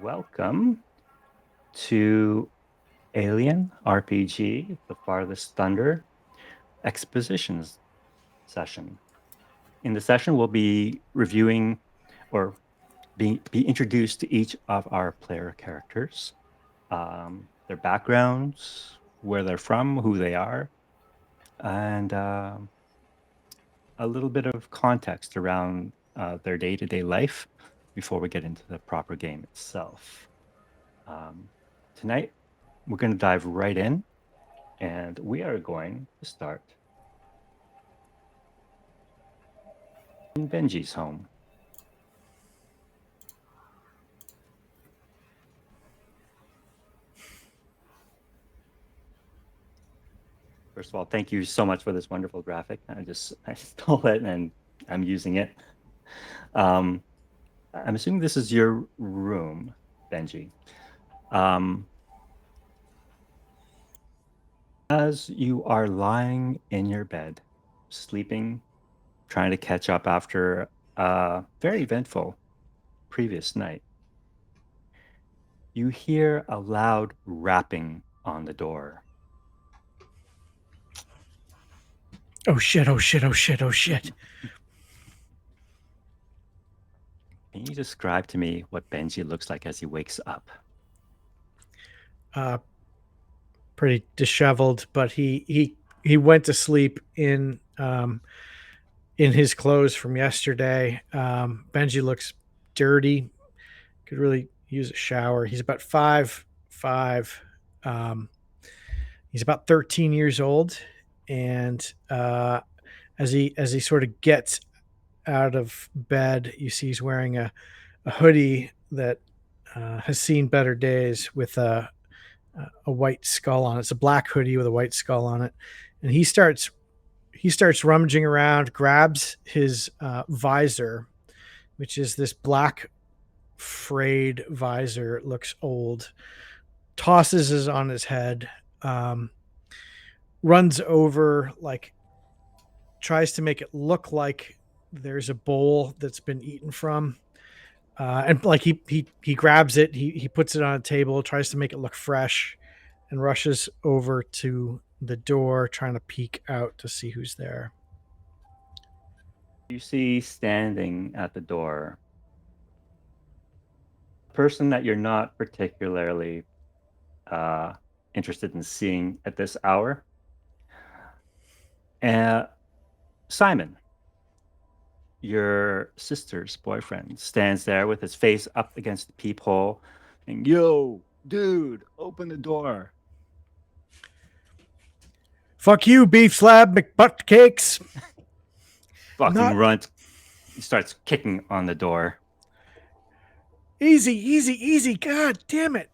Welcome to Alien RPG, the Farthest Thunder Expositions session. In the session, we'll be reviewing or be introduced to each of our player characters, their backgrounds, where they're from, who they are, and a little bit of context around their day-to-day life before we get into the proper game itself. Um, Tonight, we're going to dive right in, and we are going to start in Benji's home. First of all, thank you so much for this wonderful graphic. I stole it and I'm using it. I'm assuming this is your room, Benji. As you are lying in your bed, sleeping, trying to catch up after a very eventful previous night, you hear a loud rapping on the door. Oh shit, oh shit, oh shit, oh shit. Can you describe to me what Benji looks like as he wakes up? Pretty disheveled, but he went to sleep in his clothes from yesterday. Benji looks dirty. Could really use a shower. He's about 5'5". He's about 13 years old, and as he sort of gets out of bed, you see he's wearing a hoodie that has seen better days with a white skull on it. It's a black hoodie with a white skull on it, and he starts rummaging around, grabs his visor, which is this black frayed visor. It looks old. Tosses it on his head. Runs over, like tries to make it look like there's a bowl that's been eaten from. And like he grabs it, he puts it on a table, tries to make it look fresh, and rushes over to the door, trying to peek out to see who's there. You see standing at the door a person that you're not particularly uh, interested in seeing at this hour. Simon, your sister's boyfriend, stands there with his face up against the peephole and, yo, dude, open the door. Fuck you, beef slab McButt cakes. Fucking runt. He starts kicking on the door. Easy, easy, easy. God damn it.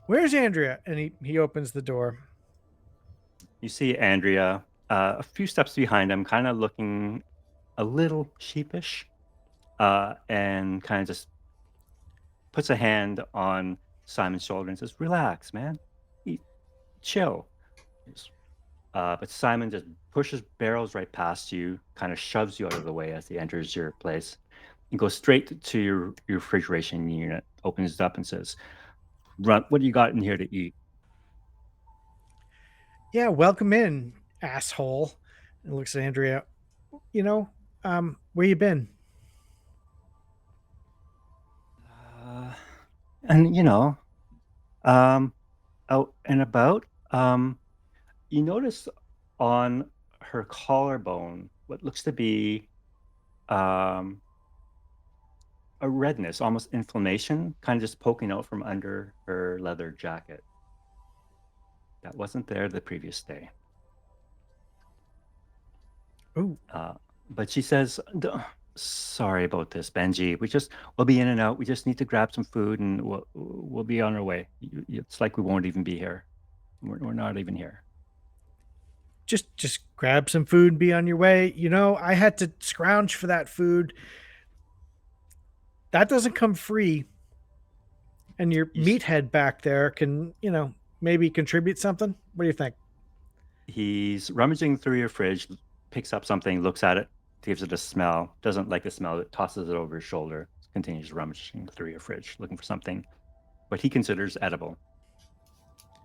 Where's Andrea? And he opens the door. You see Andrea a few steps behind him, kind of looking a little sheepish, and kind of just puts a hand on Simon's shoulder and says, "Relax, man. Chill." But Simon just barrels right past you, kind of shoves you out of the way as he enters your place, and goes straight to your refrigeration unit, opens it up and says, "Runt, what do you got in here to eat?" Yeah, welcome in, asshole. And looks at Andrea. Where you been? And out and about. You notice on her collarbone what looks to be um, a redness, almost inflammation, kind of just poking out from under her leather jacket. That wasn't there the previous day. Oh, But she says, "Sorry about this, Benji. We'll be in and out. We just need to grab some food and we'll be on our way. It's like we won't even be here. We're not even here." just grab some food and be on your way. I had to scrounge for that food. That doesn't come free. And your meathead back there can, maybe contribute something. What do you think? He's rummaging through your fridge, picks up something, looks at it, gives it a smell, doesn't like the smell, tosses it over his shoulder, continues rummaging through your fridge looking for something, what he considers edible.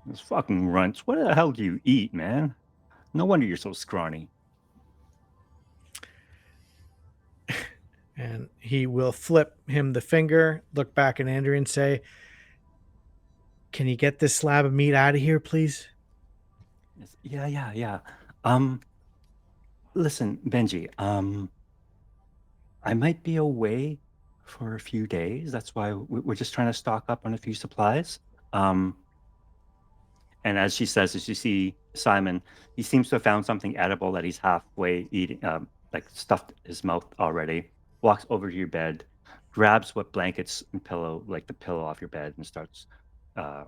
Those fucking runts. What the hell do you eat, man? No wonder you're so scrawny. And he will flip him the finger, look back at Andrew, and say, "Can you get this slab of meat out of here, please?" Yeah, yeah, yeah. Um, Listen, Benji, I might be away for a few days. That's why we're just trying to stock up on a few supplies. Um, and as she says, as you see Simon, he seems to have found something edible that he's halfway eating, like stuffed his mouth already. Walks over to your bed, grabs what blankets and pillow, like the pillow off your bed, and starts uh,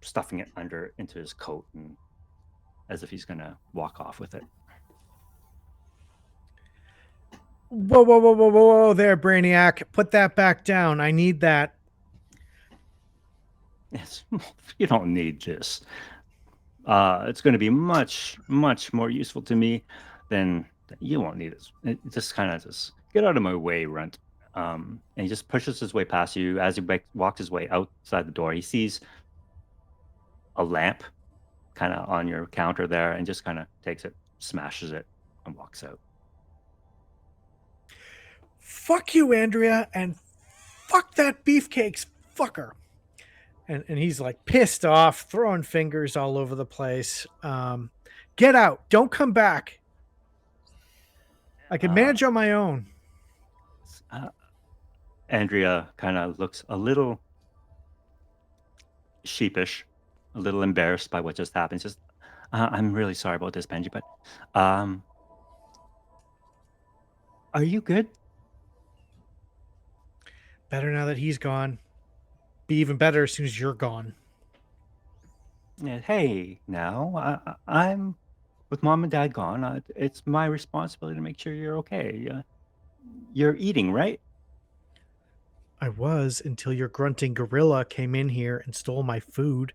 stuffing it under into his coat, and as if he's gonna walk off with it. Whoa, whoa, whoa, whoa, whoa, whoa, there, Brainiac. Put that back down. I need that. Yes, you don't need this. It's going to be much, much more useful to me than you won't need it. It just kind of just get out of my way, Runt. And he just pushes his way past you. As he walks his way outside the door, he sees a lamp kind of on your counter there and just kind of takes it, smashes it, and walks out. Fuck you, Andrea, and fuck that beefcakes fucker. And he's like pissed off, throwing fingers all over the place. Get out. Don't come back. I can Uh, manage on my own. uh, Andrea kind of looks a little sheepish, a little embarrassed by what just happened. Just, I'm really sorry about this, Benji, but um, are you good? Better now that he's gone. Be even better as soon as you're gone. Yeah, hey, now I'm with mom and dad gone. It's my responsibility to make sure you're okay. You're eating, right? I was until your grunting gorilla came in here and stole my food.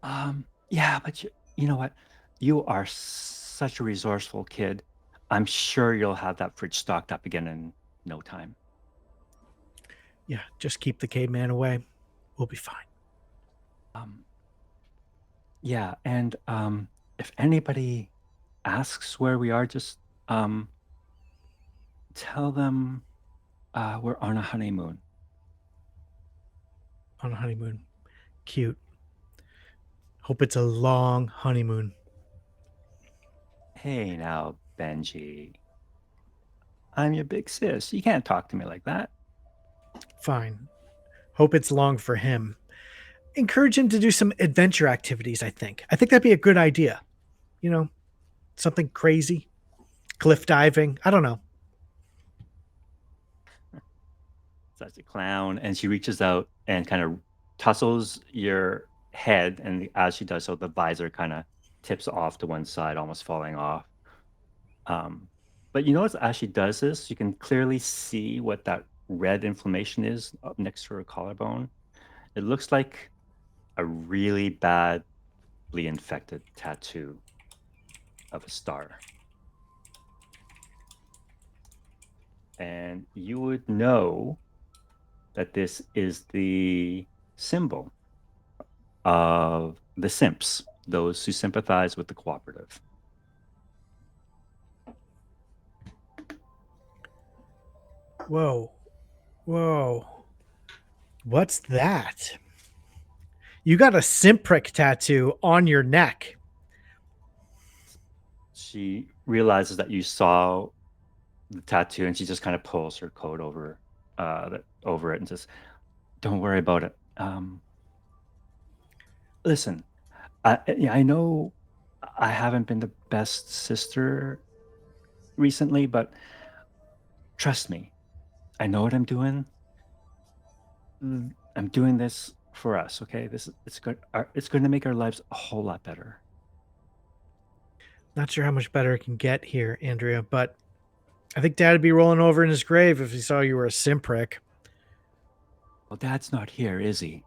Yeah, but you know what? You are such a resourceful kid. I'm sure you'll have that fridge stocked up again in no time. Yeah, just keep the caveman away. We'll be fine. Um, yeah, and if anybody asks where we are, just um, tell them we're on a honeymoon. On a honeymoon. Cute. Hope it's a long honeymoon. Hey now, Benji. I'm your big sis. You can't talk to me like that. Fine. Hope it's long for him. Encourage him to do some adventure activities, I think. I think that'd be a good idea. You know, something crazy. Cliff diving. I don't know. Such a clown. And she reaches out and kind of tussles your head. And as she does so, the visor kind of tips off to one side, almost falling off. Um, but you notice as she does this, you can clearly see what that red inflammation is up next to her collarbone. It looks like a really badly infected tattoo of a star. And you would know that this is the symbol of the simps, those who sympathize with the cooperative. Whoa. Whoa. What's that? You got a Simprick tattoo on your neck. She realizes that you saw the tattoo, and she just kind of pulls her coat over it and says, "Don't worry about it. Listen, yeah, I know I haven't been the best sister recently, but trust me, I know what I'm doing. I'm doing this for us, okay? It's good. It's going to make our lives a whole lot better." Not sure how much better it can get here, Andrea, but I think Dad'd be rolling over in his grave if he saw you were a Simprick. Well, Dad's not here, is he?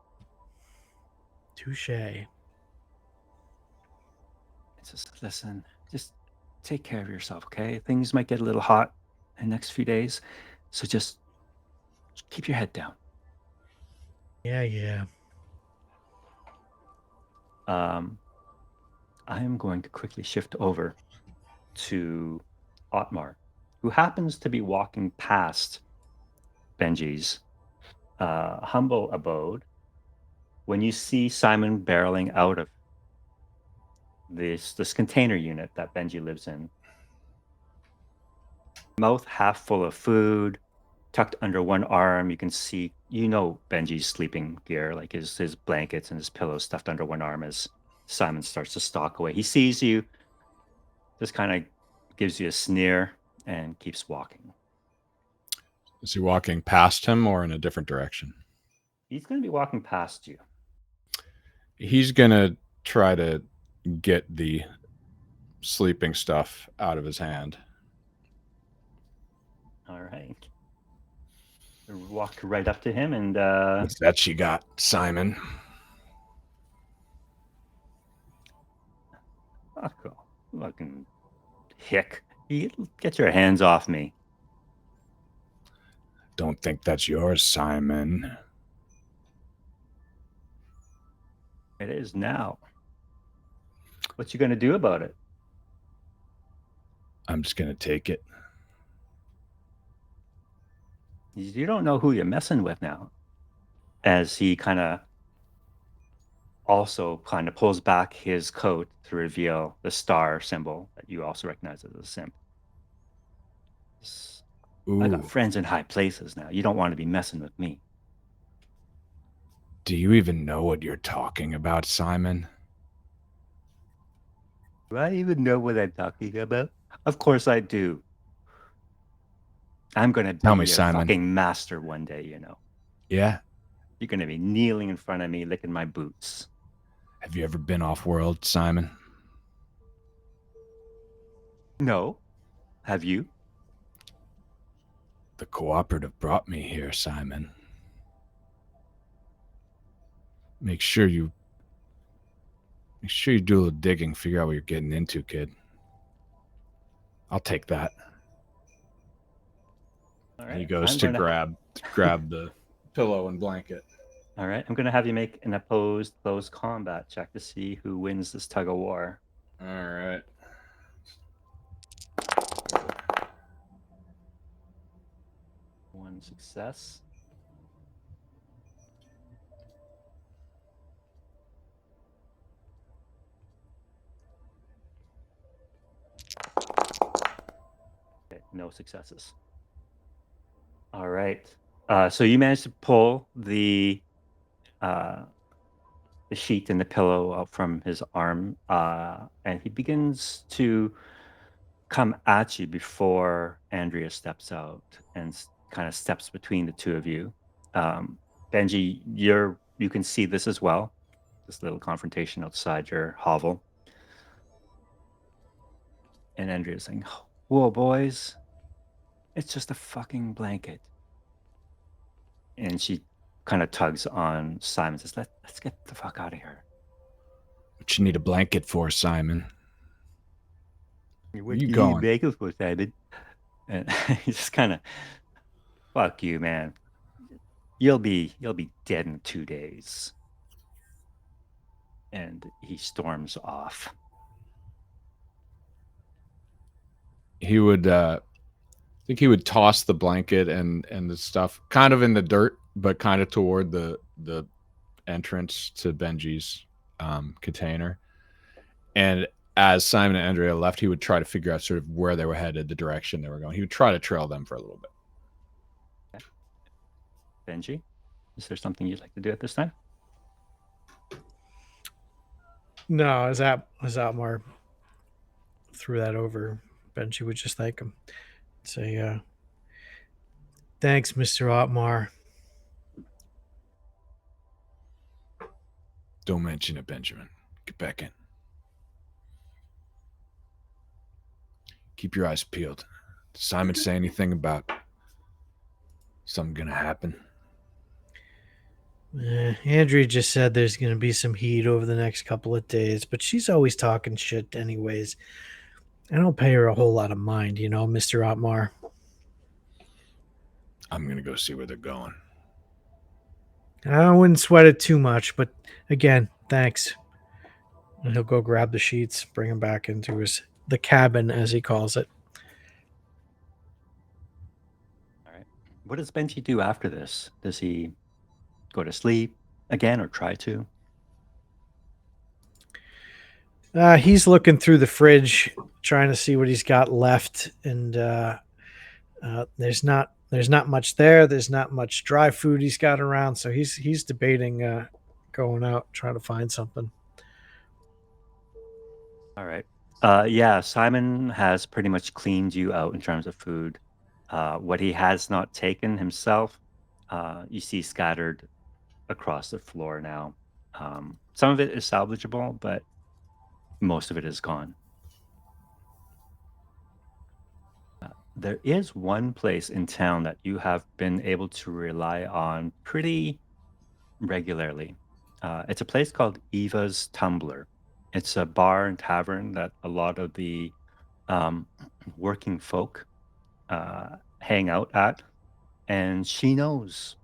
Touche. It's just listen, take care of yourself, okay? Things might get a little hot in the next few days, so just Keep your head down. Yeah. I am going to quickly shift over to Otmar, who happens to be walking past Benji's humble abode when you see Simon barreling out of this container unit that Benji lives in. Mouth half full of food, tucked under one arm. You can see, Benji's sleeping gear, like his blankets and his pillows stuffed under one arm as Simon starts to stalk away. He sees you, just kind of gives you a sneer and keeps walking. Is he walking past him or in a different direction? He's going to be walking past you. He's going to try to get the sleeping stuff out of his hand. All right. Walk right up to him and What's that you got, Simon? Fucking hick. Get your hands off me. Don't think that's yours, Simon. It is now. What you gonna do about it? I'm just gonna take it. You don't know who you're messing with now. As he kind of pulls back his coat to reveal the star symbol that you also recognize as a simp. Ooh. I got friends in high places now. You don't want to be messing with me. Do you even know what you're talking about, Simon? Do I even know what I'm talking about? Of course I do. I'm going to be Tell me, your Simon. fucking master one day, Yeah? You're going to be kneeling in front of me, licking my boots. Have you ever been off-world, Simon? No. Have you? The cooperative brought me here, Simon. Make sure you do a little digging, figure out what you're getting into, kid. I'll take that. All right. He goes to grab the pillow and blanket. All right. I'm going to have you make an opposed close combat check to see who wins this tug of war. All right. One success. Okay, no successes. All right. So you managed to pull the sheet and the pillow out from his arm, and he begins to come at you before Andrea steps out and kind of steps between the two of you. Benji, you can see this as well. This little confrontation outside your hovel. And Andrea's saying, "Whoa, boys. It's just a fucking blanket." And she kind of tugs on Simon, says, let's get the fuck out of here. What you need a blanket for, Simon? Where you going? Blanket for, Simon? And he's just kind of, fuck you, man. You'll be dead in 2 days. And he storms off. He would I think he would toss the blanket and the stuff kind of in the dirt, but kind of toward the entrance to Benji's container. And as Simon and Andrea left, he would try to figure out sort of where they were headed, the direction they were going. He would try to trail them for a little bit. Okay. Benji, is there something you'd like to do at this time? No, as Atmar threw that over, Benji would just thank him. Say, thanks, Mr. Atmar. Don't mention it, Benjamin. Get back in. Keep your eyes peeled. Did Simon say anything about something gonna happen? Andrea just said there's going to be some heat over the next couple of days, but she's always talking shit anyways. I don't pay her a whole lot of mind, Mr. Otmar. I'm gonna go see where they're going. I wouldn't sweat it too much, but again, thanks. And he'll go grab the sheets, bring them back into the cabin, as he calls it. All right. What does Benji do after this? Does he go to sleep again or try to? He's looking through the fridge, trying to see what he's got left, and there's not much there. There's not much dry food he's got around, so he's debating going out, trying to find something. All right. Yeah, Simon has pretty much cleaned you out in terms of food. What he has not taken himself, you see scattered across the floor now. Some of it is salvageable, but most of it is gone. There is one place in town that you have been able to rely on pretty regularly. It's a place called Eva's Tumbler. It's a bar and tavern that a lot of the um, working folk hang out at. And she knows,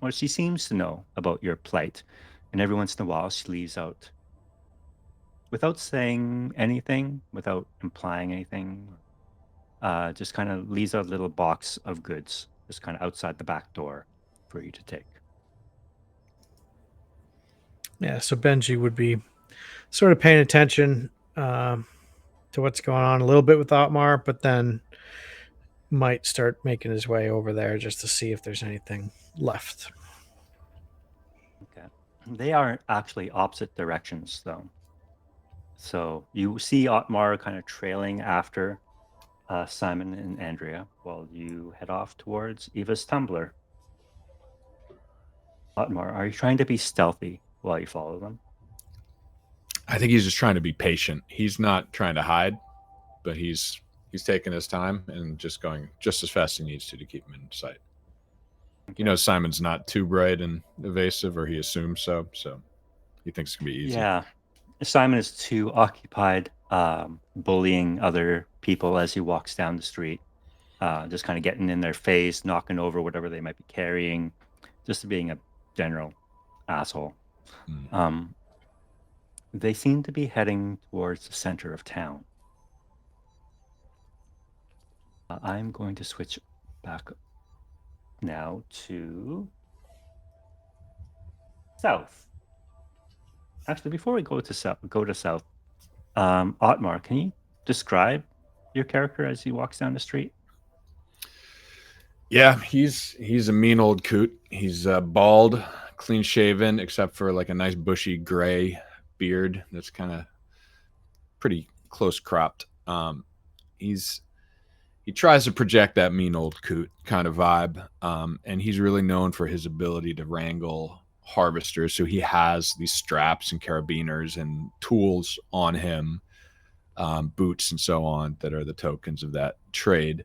or she seems to know about your plight. And every once in a while, she leaves out, without saying anything, without implying anything, just kind of leaves out a little box of goods, just kind of outside the back door for you to take. Yeah, so Benji would be sort of paying attention to what's going on a little bit with Otmar, but then might start making his way over there just to see if there's anything left. Okay. They are actually opposite directions, though. So you see Otmar kind of trailing after Simon and Andrea while you head off towards Eva's Tumbler. Otmar, are you trying to be stealthy while you follow them? I think he's just trying to be patient. He's not trying to hide, but he's taking his time and just going just as fast as he needs to keep him in sight. You know, Simon's not too bright and evasive, or he assumes so. So he thinks it's gonna be easy. Yeah. Simon is too occupied bullying other people as he walks down the street, just kind of getting in their face, knocking over whatever they might be carrying, just being a general asshole. Mm. They seem to be heading towards the center of town. I'm going to switch back now to south. Actually, before we go to south, Otmar, can you describe your character as he walks down the street? Yeah, he's a mean old coot. He's bald, clean shaven, except for like a nice bushy gray beard that's kind of pretty close cropped. He tries to project that mean old coot kind of vibe, and he's really known for his ability to wrangle harvesters. So he has these straps and carabiners and tools on him, boots and so on, that are the tokens of that trade.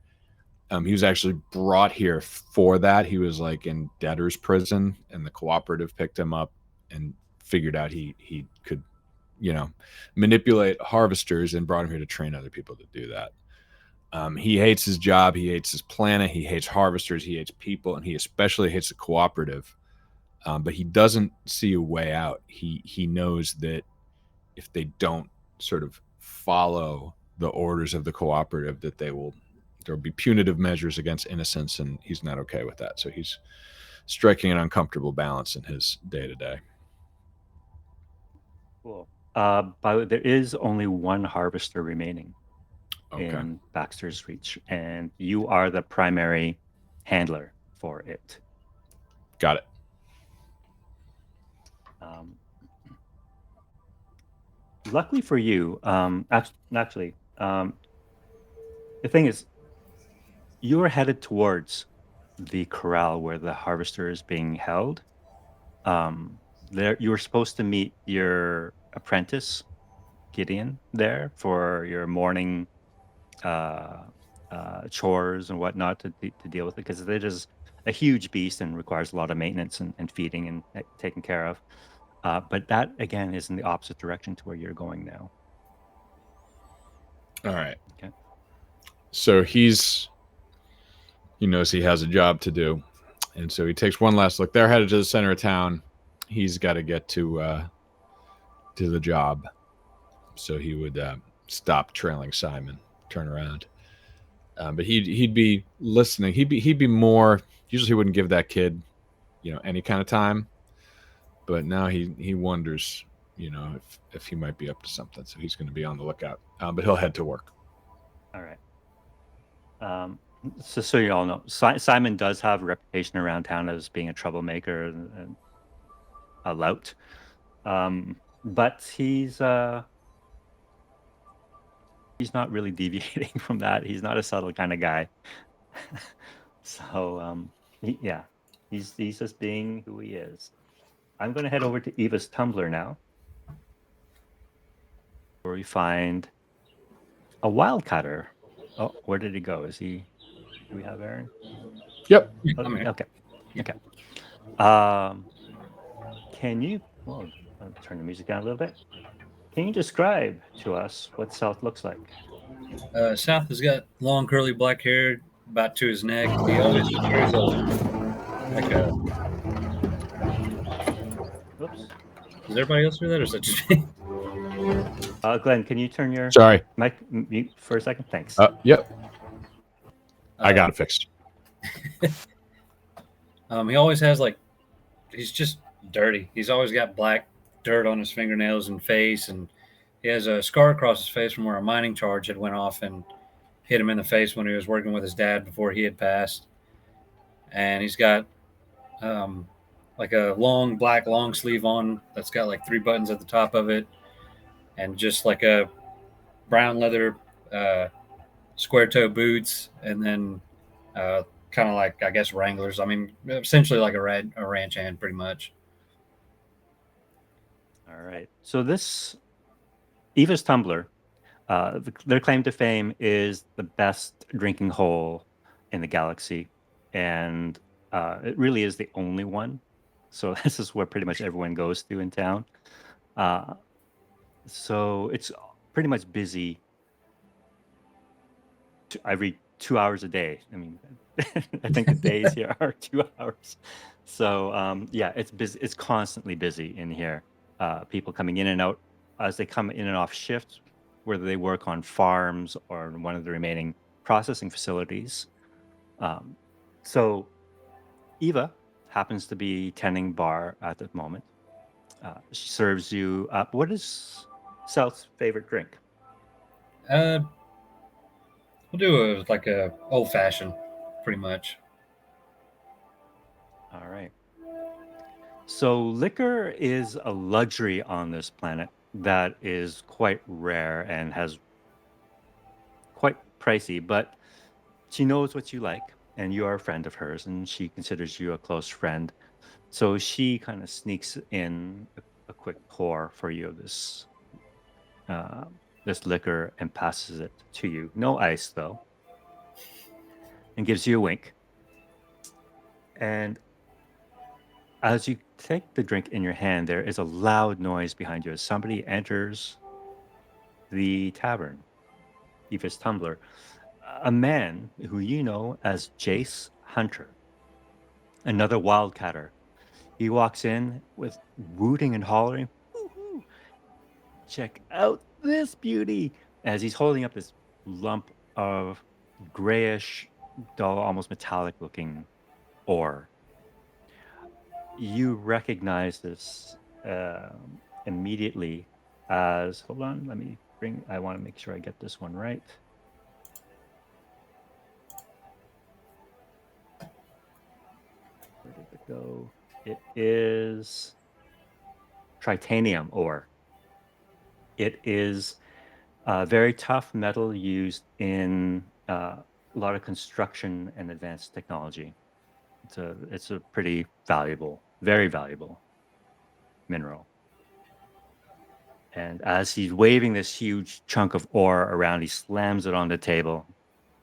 He was actually brought here for that. He was like in debtor's prison, and the cooperative picked him up and figured out he could, manipulate harvesters, and brought him here to train other people to do that. He hates his job. He hates his planet. He hates harvesters. He hates people, and he especially hates the cooperative. But he doesn't see a way out. He knows that if they don't sort of follow the orders of the cooperative, that there'll be punitive measures against innocents, and he's not okay with that. So he's striking an uncomfortable balance in his day to day. Cool. But there is only one harvester remaining in Baxter's reach, and you are the primary handler for it. Got it. Luckily for you, actually, the thing is, you are headed towards the corral where the harvester is being held. There, you were supposed to meet your apprentice, Gideon, there for your morning chores and whatnot to deal with it, because it is a huge beast and requires a lot of maintenance and feeding and taking care of. But that, again, is in the opposite direction to where you're going now. All right. Okay. So he's he knows he has a job to do, and so he takes one last look. They're headed to the center of town. He's got to get to the job, so he would stop trailing Simon, turn around. But he'd be listening. He'd be more. Usually, he wouldn't give that kid, any kind of time. But now he wonders, if he might be up to something. So he's going to be on the lookout. But he'll head to work. All right. So you all know, Simon does have a reputation around town as being a troublemaker and a lout. But he's not really deviating from that. He's not a subtle kind of guy. So he's just being who he is. I'm going to head over to Eva's Tumblr now, where we find a wildcatter. Oh, where did he go? Do we have Aaron? Yep. Oh, okay. Can you? Well, I'll turn the music down a little bit. Can you describe to us what South looks like? South has got long curly black hair about to his neck. He always wears like a. Oops. Does everybody else do that, or is that just me? Glenn, can you turn your mic mute for a second? Thanks. Yep. I got it fixed. He always has he's just dirty. He's always got black dirt on his fingernails and face, and he has a scar across his face from where a mining charge had went off and hit him in the face when he was working with his dad before he had passed. And he's got like a long black long sleeve on that's got like 3 buttons at the top of it, and just like a brown leather square toe boots, and then kind of like, I guess, Wranglers. I mean, essentially like a ranch hand, pretty much. All right. So this Eva's Tumblr, their claim to fame is the best drinking hole in the galaxy, and it really is the only one. So this is where pretty much everyone goes to in town. So it's pretty much busy every 2 hours a day. I mean, I think the days here are 2 hours. So it's busy. It's constantly busy in here. People coming in and out as they come in and off shift, whether they work on farms or in one of the remaining processing facilities. So Eva happens to be tending bar at the moment. She serves you up. What is South's favorite drink? We'll do a old fashioned, pretty much. All right. So liquor is a luxury on this planet that is quite rare and has quite pricey, but she knows what you like, and you are a friend of hers, and she considers you a close friend. So she kind of sneaks in a quick pour for you of this liquor and passes it to you. No ice, though, and gives you a wink. And as you take the drink in your hand, there is a loud noise behind you as somebody enters the tavern, Eva's Tumblr. A man who you know as Jace Hunter, another wildcatter. He walks in with wooting and hollering, "Woo-hoo! Check out this beauty," as he's holding up this lump of grayish, dull, almost metallic looking ore. You recognize this immediately as, hold on, I want to make sure I get this one right. Where did it go? It is titanium ore. It is a very tough metal used in a lot of construction and advanced technology. It's a pretty valuable, very valuable mineral. And as he's waving this huge chunk of ore around, he slams it on the table.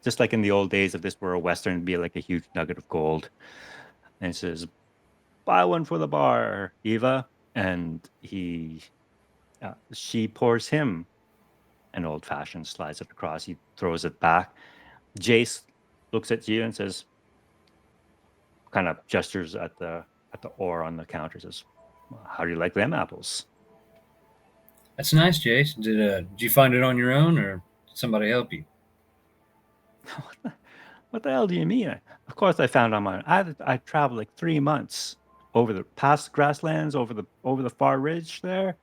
Just like in the old days, if this were a Western, it'd be like a huge nugget of gold. And he says, "Buy one for the bar, Eva." And she pours him an old fashioned, slides it across. He throws it back. Jace looks at you and says, kind of gestures at the ore on the counter. Says, "How do you like them apples?" That's nice, Jace. Did you find it on your own, or did somebody help you? What the hell do you mean? Of course, I found on my own. I traveled like 3 months over the past grasslands, over the far ridge there.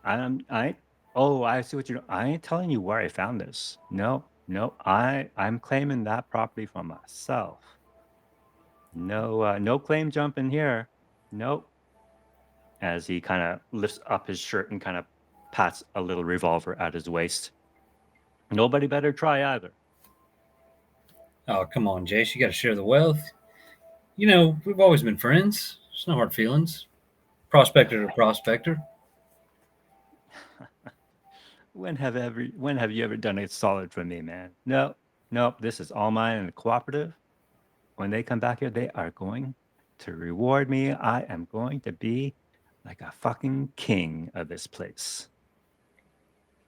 I oh, I see what you're. I ain't telling you where I found this. No, no, I'm claiming that property for myself. No, no claim jumping here. Nope. As he kind of lifts up his shirt and kind of pats a little revolver at his waist. Nobody better try either. Oh, come on, Jace. You got to share the wealth. You know, we've always been friends. There's no hard feelings. Prospector to prospector. When have you ever done it solid for me, man? No, nope. This is all mine and cooperative. When they come back here, they are going to reward me. I am going to be like a fucking king of this place.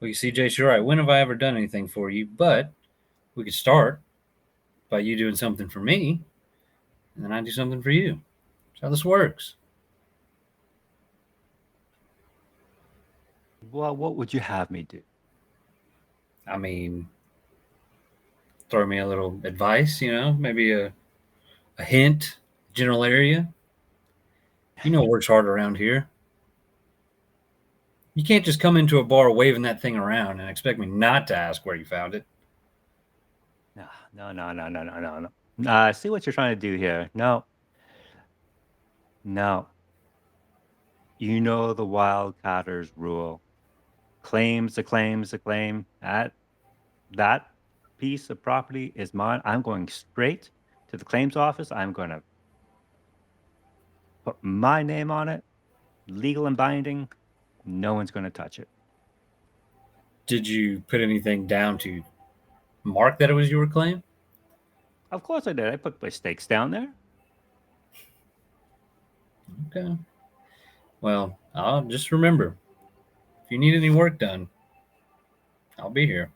Well, you see, Jace, you're right. When have I ever done anything for you? But we could start by you doing something for me, and then I do something for you. That's how this works. Well, what would you have me do? I mean, throw me a little advice, maybe a hint, general area. You know what works hard around here. You can't just come into a bar waving that thing around and expect me not to ask where you found it. No, no, no, no, no, no, no, no. I see what you're trying to do here. No, no. You know the wildcatters rule. Claims a claim's a claim. That piece of property is mine. I'm going straight to the claims office. I'm going to put my name on it, legal and binding. No one's going to touch it. Did you put anything down to mark that it was your claim? Of course I did. I put my stakes down there. Okay. Well, I'll just remember, if you need any work done, I'll be here.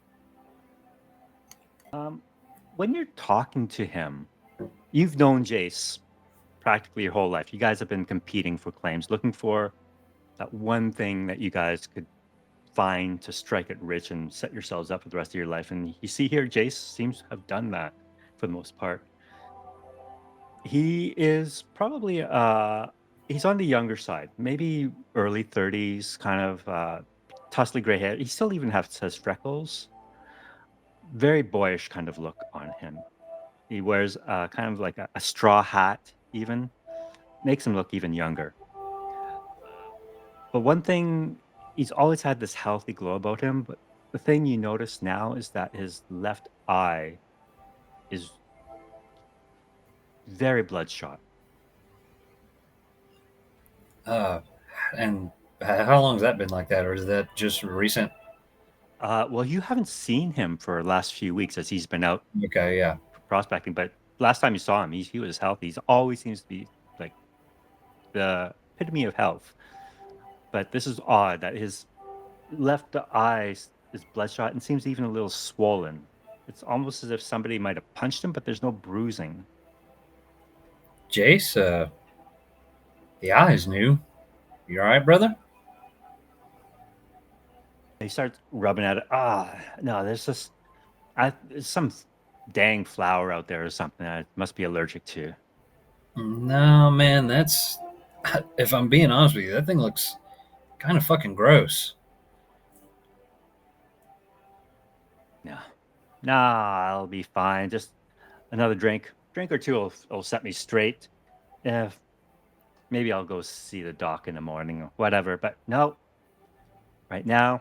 When you're talking to him, you've known Jace practically your whole life. You guys have been competing for claims, looking for that one thing that you guys could find to strike it rich and set yourselves up for the rest of your life. And you see here, Jace seems to have done that for the most part. He is probably he's on the younger side, maybe early 30s, kind of tussly gray hair. He still even has freckles. Very boyish kind of look on him. He wears kind of like a straw hat, even makes him look even younger. But one thing, he's always had this healthy glow about him. But the thing you notice now is that his left eye is very bloodshot. And how long has that been like that, or is that just recent? Well, you haven't seen him for the last few weeks as he's been out Okay, yeah. prospecting. But last time you saw him, he was healthy. He always seems to be like the epitome of health. But this is odd that his left eye is bloodshot and seems even a little swollen. It's almost as if somebody might have punched him, but there's no bruising. Jace, the eye is new. You all right, brother? He starts rubbing at it. No, there's some dang flower out there or something I must be allergic to. No, man, that's... If I'm being honest with you, that thing looks kind of fucking gross. No, nah, I'll be fine. Just another drink or two will set me straight. If maybe I'll go see the doc in the morning or whatever. But no, right now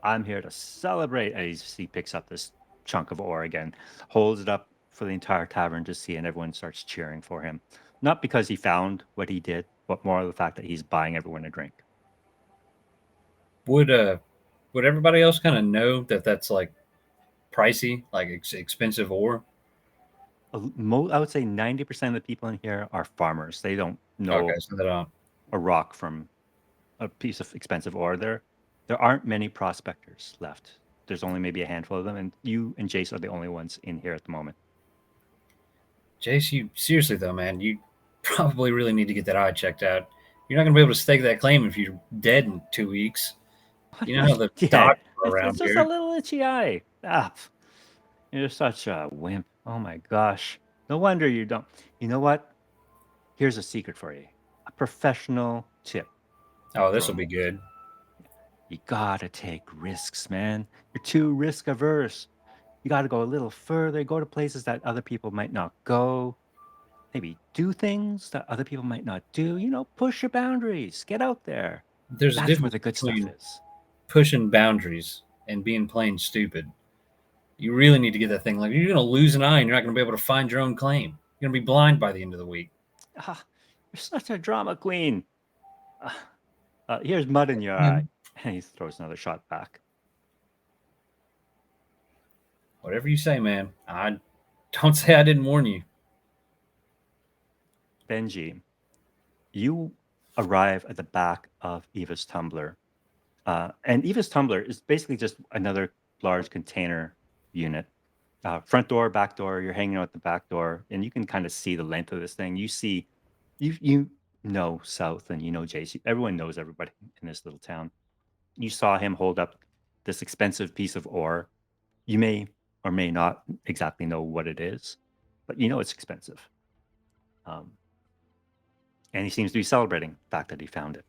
I'm here to celebrate. And he picks up this chunk of ore again, holds it up for the entire tavern to see, and everyone starts cheering for him. Not because he found what he did, but more of the fact that he's buying everyone a drink. Would everybody else kind of know that that's like pricey, like expensive ore? I would say 90% of the people in here are farmers. They don't know Okay, so that a rock from a piece of expensive ore. There aren't many prospectors left. There's only maybe a handful of them, and you and Jace are the only ones in here at the moment. Jace, you seriously though, man, you probably really need to get that eye checked out. You're not going to be able to stake that claim if you're dead in 2 weeks. You know how the Yeah, doctors are it's around just a here. little itchy eye. Ah, you're such a wimp. Oh my gosh. No wonder you don't. You know what? Here's a secret for you. A professional tip. Oh, this will From be good. You gotta take risks, man. You're too risk averse. You gotta go a little further, go to places that other people might not go. Maybe do things that other people might not do. Push your boundaries. Get out there. There's a That's where difference the good stuff between is. pushing boundaries and being plain stupid. You really need to get that thing. Like, you're going to lose an eye and you're not going to be able to find your own claim. You're going to be blind by the end of the week. Ah, you're such a drama queen. Here's mud in your Yeah. eye. And he throws another shot back. Whatever you say, man. I don't say I didn't warn you. Benji, you arrive at the back of Eva's tumbler. And Eva's tumbler is basically just another large container unit. Front door, back door, you're hanging out at the back door, and you can kind of see the length of this thing. You know South, and you know Jace. Everyone knows everybody in this little town. You saw him hold up this expensive piece of ore. You may or may not exactly know what it is, but you know it's expensive. And he seems to be celebrating the fact that he found it.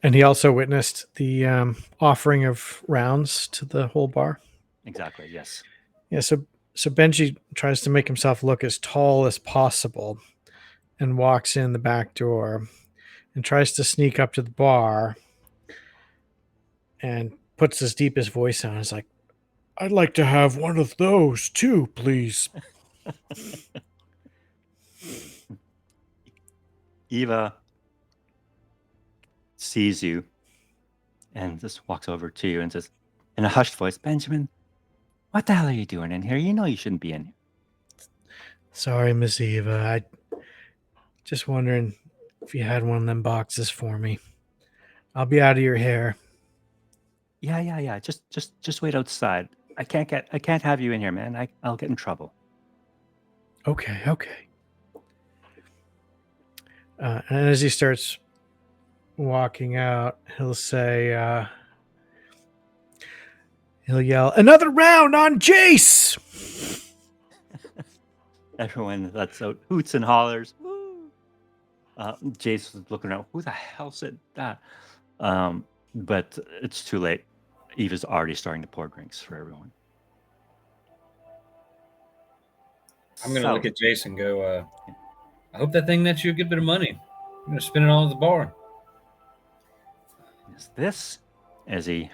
And he also witnessed the offering of rounds to the whole bar. Exactly, yes. Yeah, so Benji tries to make himself look as tall as possible and walks in the back door and tries to sneak up to the bar and puts his deepest voice on. He's like, "I'd like to have one of those too, please." Eva sees you and just walks over to you and says, in a hushed voice, "Benjamin, what the hell are you doing in here? You know you shouldn't be in here." "Sorry, Miss Eva. I just wondering if you had one of them boxes for me. I'll be out of your hair." Yeah. Just wait outside. I can't have you in here, man. I'll get in trouble. Okay. And as he starts walking out, he'll say, he'll yell, "Another round on Jace!" Everyone lets out hoots and hollers. Woo! Jace is looking around. Who the hell said that? But it's too late. Eva's already starting to pour drinks for everyone. I'm going to So, look at Jace and go, I hope that thing nets you a good bit of money. I'm going to spend it all at the bar. is this, as he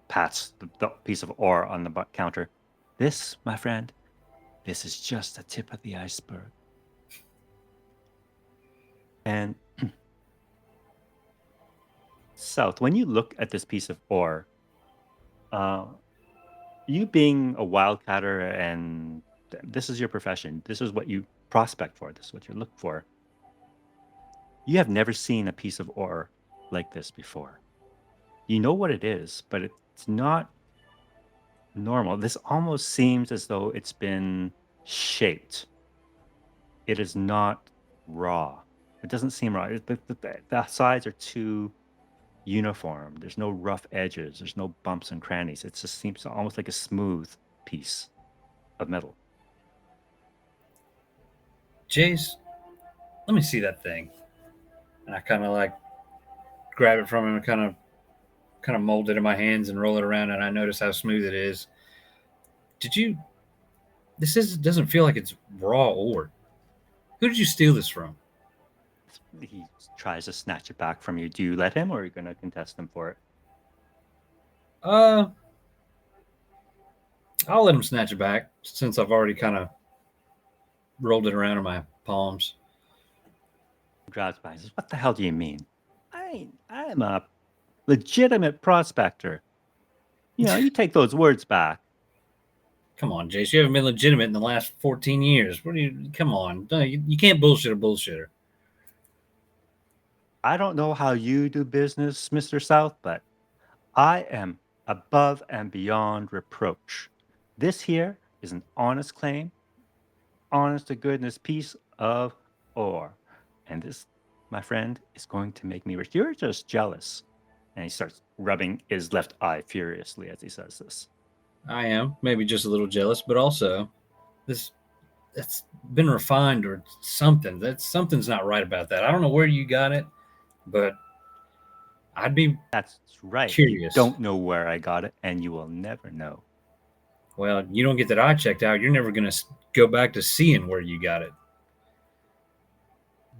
pats the piece of ore on the counter, this, my friend, this is just the tip of the iceberg. And South, when you look at this piece of ore, you being a wildcatter and this is your profession, this is what you prospect for, this is what you look for. You have never seen a piece of ore like this before. You know what it is, but it's not normal. This almost seems as though it's been shaped. It is not raw. It doesn't seem raw. The sides are too uniform. There's no rough edges. There's no bumps and crannies. It just seems almost like a smooth piece of metal. Jace, let me see that thing. And I kind of like grab it from him and kind of mold it in my hands and roll it around, and I notice how smooth it is. Doesn't feel like it's raw ore. Who did you steal this from? He tries to snatch it back from you. Do you let him, or are you going to contest him for it? I'll let him snatch it back since I've already kind of rolled it around in my palms. Grabs by and says, "What the hell do you mean? I'm a legitimate prospector. You take those words back." Come on, Jace. You haven't been legitimate in the last 14 years. Come on. No, you can't bullshit a bullshitter. I don't know how you do business, Mr. South, but I am above and beyond reproach. This here is an honest claim, honest to goodness piece of ore. And this, my friend, is going to make me rich. You're just jealous. And he starts rubbing his left eye furiously as he says this. I am maybe just a little jealous, but also this that's been refined or something. That something's not right about that. I don't know where you got it, but I'd be That's right. curious. You don't know where I got it, and you will never know. Well, you don't get that eye checked out, you're never going to go back to seeing where you got it.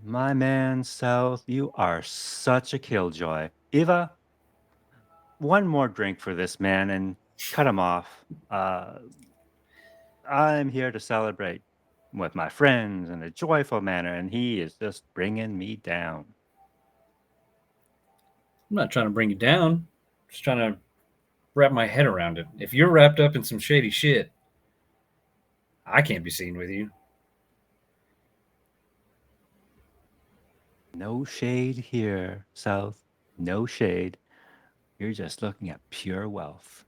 My man, South, you are such a killjoy. Eva, one more drink for this man and cut him off. I'm here to celebrate with my friends in a joyful manner, and he is just bringing me down. I'm not trying to bring you down. I'm just trying to wrap my head around it. If you're wrapped up in some shady shit, I can't be seen with you. No shade here, South. No shade. You're just looking at pure wealth.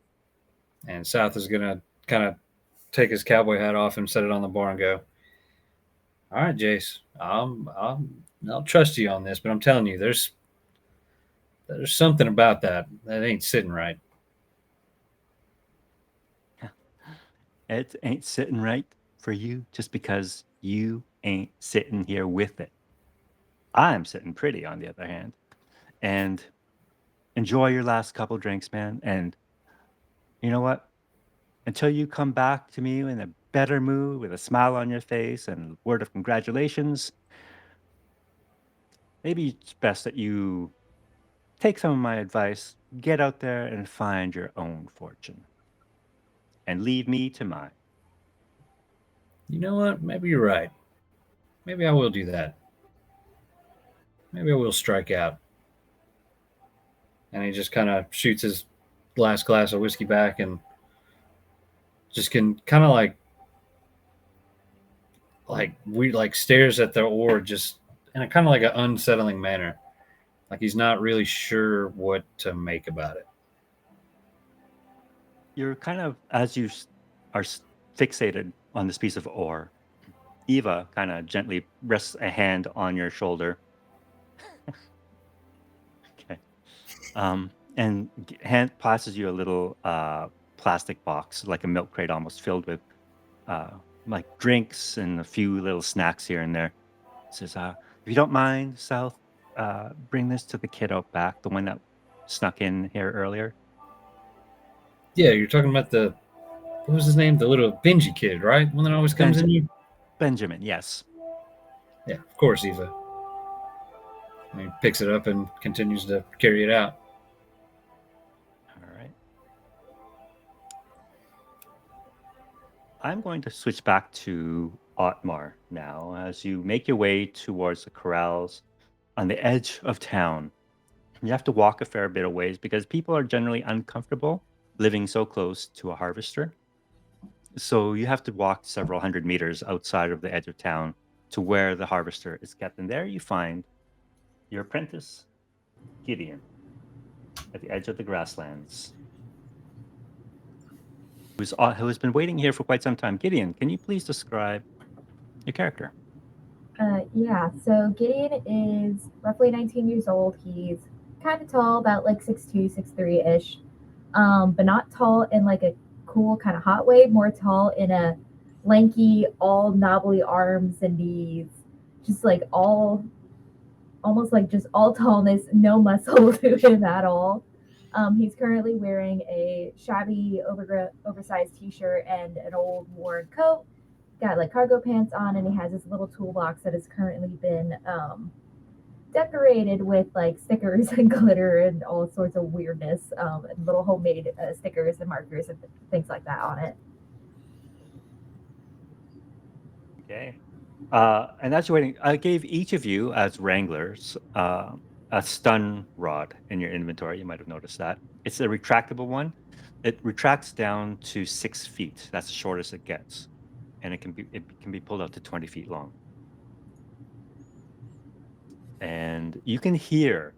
And South is going to kind of take his cowboy hat off and set it on the bar and go, all right, Jace, I'll trust you on this, but I'm telling you, there's something about that ain't sitting right. It ain't sitting right for you just because you ain't sitting here with it. I'm sitting pretty, on the other hand. And enjoy your last couple drinks, man. And you know what? Until you come back to me in a better mood with a smile on your face and a word of congratulations, maybe it's best that you take some of my advice, get out there and find your own fortune, and leave me to mine. You know what? Maybe you're right. Maybe I will do that. Maybe I will strike out. And he just kind of shoots his last glass of whiskey back and just can kind of like stares at the ore just in a kind of like an unsettling manner, like he's not really sure what to make about it. You're kind of, as you are fixated on this piece of ore, Eva kind of gently rests a hand on your shoulder. Okay. And hand passes you a little plastic box, like a milk crate almost, filled with like drinks and a few little snacks here and there. Says, if you don't mind, South, bring this to the kid out back, the one that snuck in here earlier. Yeah, you're talking about what was his name? The little Benji kid, right? One that always comes in you? Benjamin, yes. Yeah, of course, Eva. And he picks it up and continues to carry it out. All right. I'm going to switch back to Otmar now as you make your way towards the corrals on the edge of town. You have to walk a fair bit of ways because people are generally uncomfortable living so close to a harvester. So you have to walk several hundred meters outside of the edge of town to where the harvester is kept. And there you find your apprentice, Gideon, at the edge of the grasslands, who has been waiting here for quite some time. Gideon, can you please describe your character? Yeah, so Gideon is roughly 19 years old. He's kind of tall, about like 6'2", 6'3" ish, but not tall in like a cool kind of hot way, more tall in a lanky, all knobbly arms and knees, just like almost like just all tallness, no muscle to him at all. He's currently wearing a shabby, oversized t-shirt and an old worn coat. Got like cargo pants on, and he has this little toolbox that has currently been decorated with like stickers and glitter and all sorts of weirdness, and little homemade stickers and markers and things like that on it. Okay. And as you're waiting, I gave each of you as wranglers a stun rod in your inventory. You might have noticed that. It's a retractable one. It retracts down to 6 feet. That's the shortest it gets. And it can be pulled out to 20 feet long. And you can hear,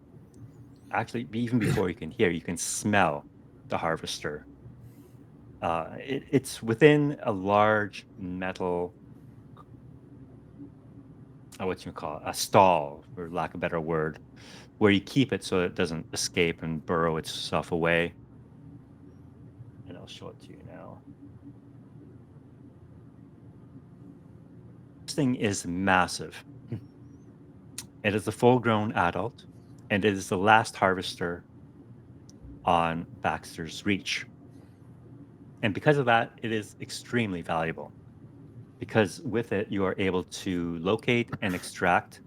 actually, even before you can hear, you can smell the harvester It's within a large metal, what you call it, a stall, for lack of a better word, where you keep it so it doesn't escape and burrow itself away. And I'll show it to you now. This thing is massive. It is a full-grown adult, and it is the last harvester on Baxter's Reach. And because of that, it is extremely valuable because with it, you are able to locate and extract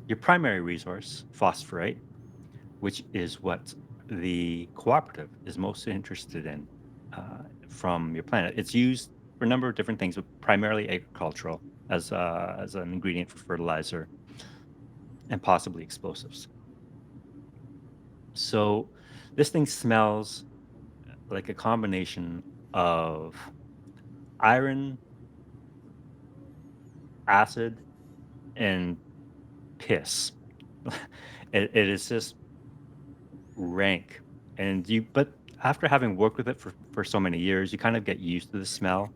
your primary resource, phosphorite, which is what the cooperative is most interested in from your planet. It's used for a number of different things, but primarily agricultural as an ingredient for fertilizer and possibly explosives. So this thing smells like a combination of iron, acid, and piss. It is just rank. But after having worked with it for so many years, you kind of get used to the smell.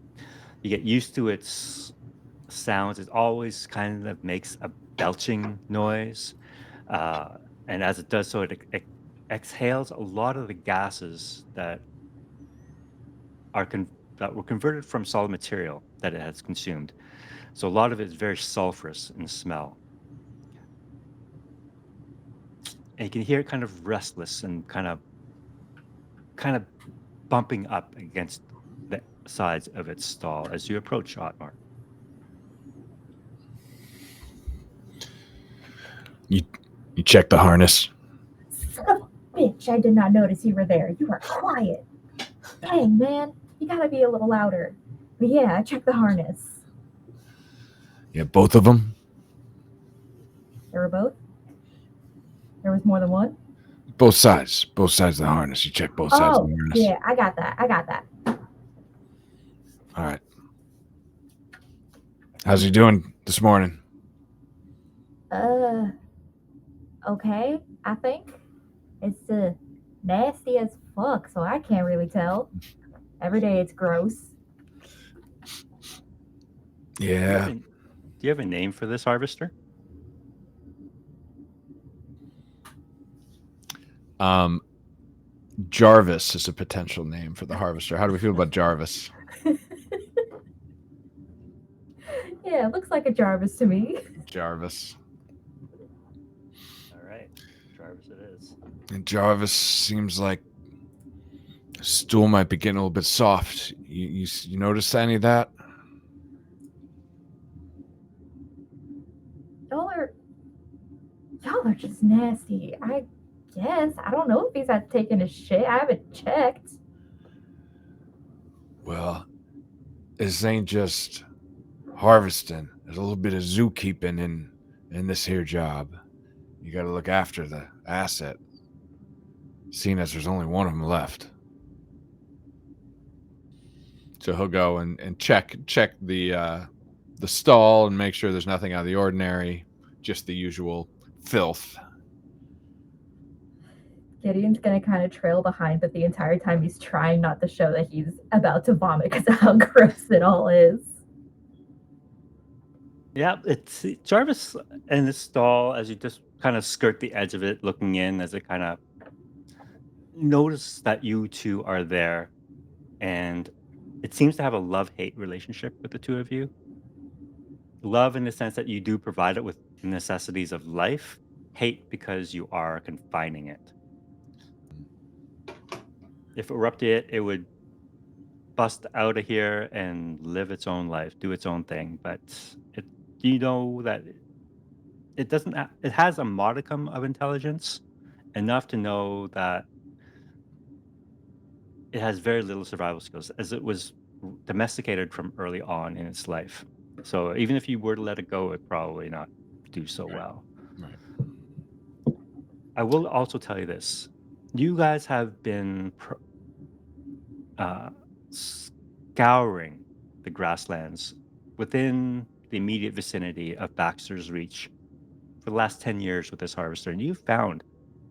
You get used to its sounds. It always kind of makes a belching noise. Uh, and as it does so, it exhales a lot of the gases are that were converted from solid material that it has consumed. So a lot of it is very sulfurous in smell. And you can hear it kind of restless and kind of bumping up against the sides of its stall as you approach Otmar. You check the harness. Son of a bitch, I did not notice you were there. You are quiet. Dang, man. You gotta be a little louder. But yeah, I checked the harness. Yeah, both of them. There were both? There was more than one? Both sides of the harness. You check both sides of the harness. Yeah, I got that. All right. How's he doing this morning? Okay, I think. It's nasty as fuck, so I can't really tell. Every day it's gross. Yeah. Do you have a name for this harvester? Jarvis is a potential name for the harvester. How do we feel about Jarvis? Yeah, it looks like a Jarvis to me. Jarvis. All right, Jarvis it is. And Jarvis seems like the stool might be getting a little bit soft. You notice any of that? Y'all are just nasty. I guess. I don't know if he's had taken a shit. I haven't checked. Well, this ain't just harvesting. There's a little bit of zookeeping in this here job. You got to look after the asset, seeing as there's only one of them left. So he'll go and check the stall and make sure there's nothing out of the ordinary, just the usual filth. Gideon's gonna kind of trail behind, but the entire time he's trying not to show that he's about to vomit because of how gross it all is. Yeah, it's Jarvis in the stall as you just kind of skirt the edge of it, looking in as it kind of notice that you two are there, and it seems to have a love-hate relationship with the two of you. Love in the sense that you do provide it with the necessities of life, hate because you are confining it. If it were up to it, it would bust out of here and live its own life, do its own thing. But you know that it doesn't. It has a modicum of intelligence, enough to know that it has very little survival skills, as it was domesticated from early on in its life. So even if you were to let it go, it'd probably not do so well. Right. I will also tell you this: you guys have been scouring the grasslands within the immediate vicinity of Baxter's Reach for the last 10 years with this harvester, and you've found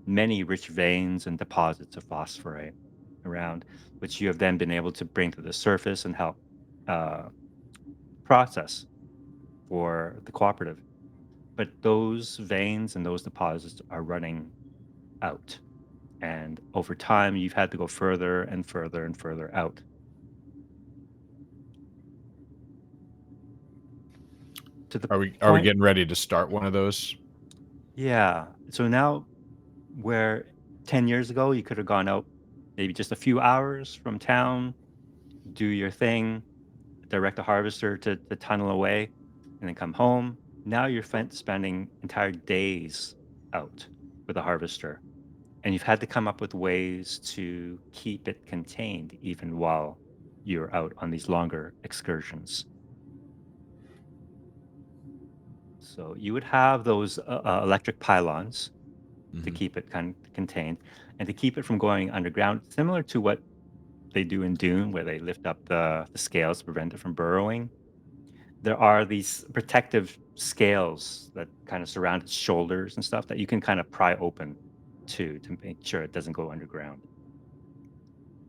many rich veins and deposits of phosphorite around, which you have then been able to bring to the surface and help process for the cooperative. But those veins and those deposits are running out. And over time, you've had to go further and further and further out. To the Are we point, getting ready to start one of those? yeah. So now, where 10 years ago you could have gone out maybe just a few hours from town, do your thing, direct a harvester to tunnel away, and then come home. Now you're spending entire days out with a harvester, and you've had to come up with ways to keep it contained even while you're out on these longer excursions. So you would have those electric pylons to Mhm. keep it contained and to keep it from going underground, similar to what they do in Dune, where they lift up the scales to prevent it from burrowing. There are these protective scales that kind of surround its shoulders and stuff that you can kind of pry open to make sure it doesn't go underground.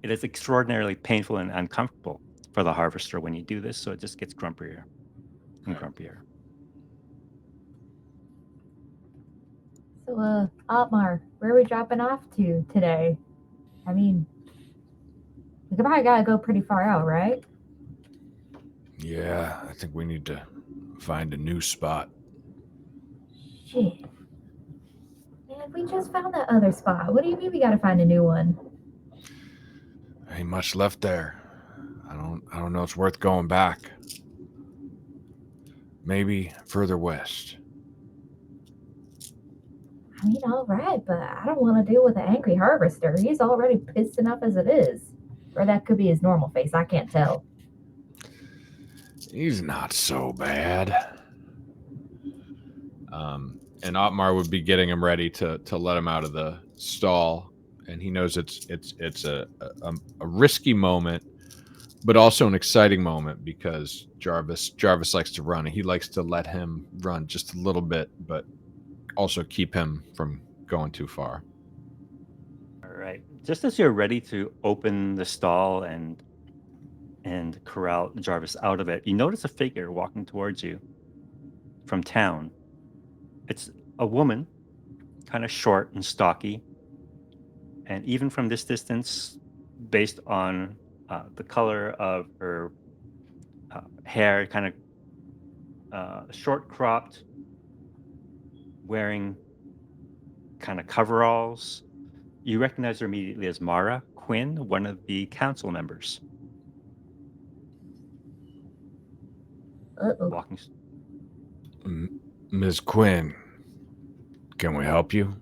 It is extraordinarily painful and uncomfortable for the harvester when you do this, so it just gets grumpier and Right. grumpier. So, Otmar, where are we dropping off to today? I mean, we probably gotta go pretty far out, right? Yeah, I think we need to find a new spot. Shit. Man, we just found that other spot. What do you mean we gotta find a new one? Ain't much left there. I don't know it's worth going back. Maybe further west. I mean, all right, but I don't want to deal with an angry harvester. He's already pissed enough as it is. Or that could be his normal face. I can't tell. He's not so bad. And Otmar would be getting him ready to let him out of the stall, and he knows it's a risky moment, but also an exciting moment because Jarvis likes to run, and he likes to let him run just a little bit, but also keep him from going too far. All right. Just as you're ready to open the stall and corral Jarvis out of it, you notice a figure walking towards you from town. It's a woman, kind of short and stocky, and even from this distance, based on the color of her hair, kind of short cropped, wearing kind of coveralls, you recognize her immediately as Mara Quinn, one of the council members. Uh-oh. Walking. Ms. Quinn, can we help you?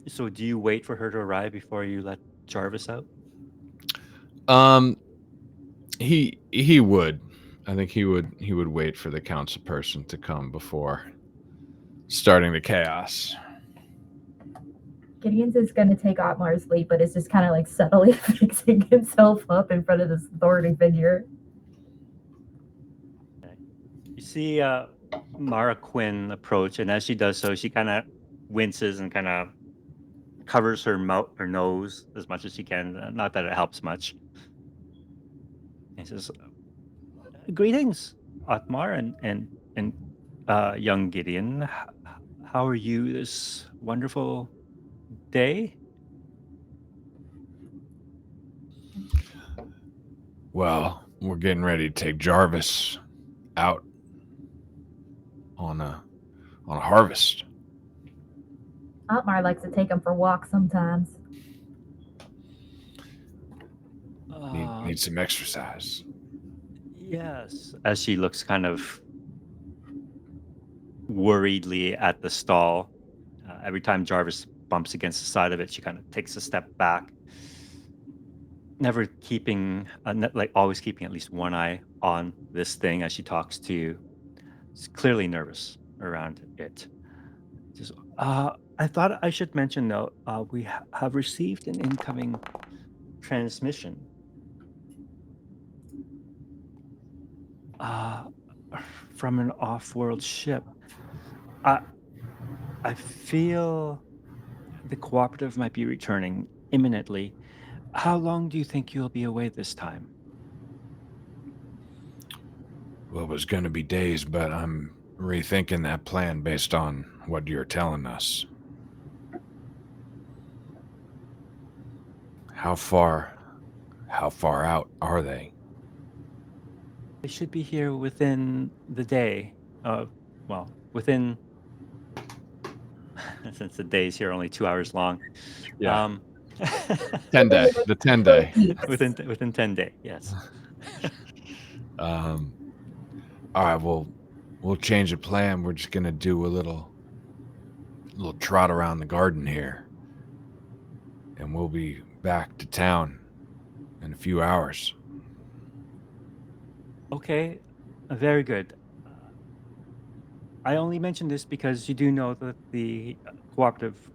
So, do you wait for her to arrive before you let Jarvis out? He would. I think he would wait for the council person to come before starting the chaos. Gideon's is going to take Otmar's lead, but is just kind of like subtly fixing himself up in front of this authority figure. You see Mara Quinn approach, and as she does so, she kind of winces and kind of covers her mouth, her nose as much as she can. Not that it helps much. And says, "Greetings, Otmar and young Gideon. How are you this wonderful day?" Well, we're getting ready to take Jarvis out on a harvest. Otmar likes to take him for walks sometimes. Need some exercise. Yes, as she looks kind of worriedly at the stall. Every time Jarvis bumps against the side of it, she kind of takes a step back, never keeping, like always keeping at least one eye on this thing as she talks to you. She's clearly nervous around it. Just, I thought I should mention though, we have received an incoming transmission. Uh, from an off-world ship. I I feel the cooperative might be returning imminently. How long do you think you'll be away this time? Well, it was going to be days, but I'm rethinking that plan based on what you're telling us. How far out are they? They should be here within the day. Well, within since the days here are only 2 hours long. Um, 10-day, the 10-day. within 10 days. Yes. All right, well, we'll change the plan. We're just gonna do a little trot around the garden here, and we'll be back to town in a few hours. Okay. Very good. I only mention this because you do know that the cooperative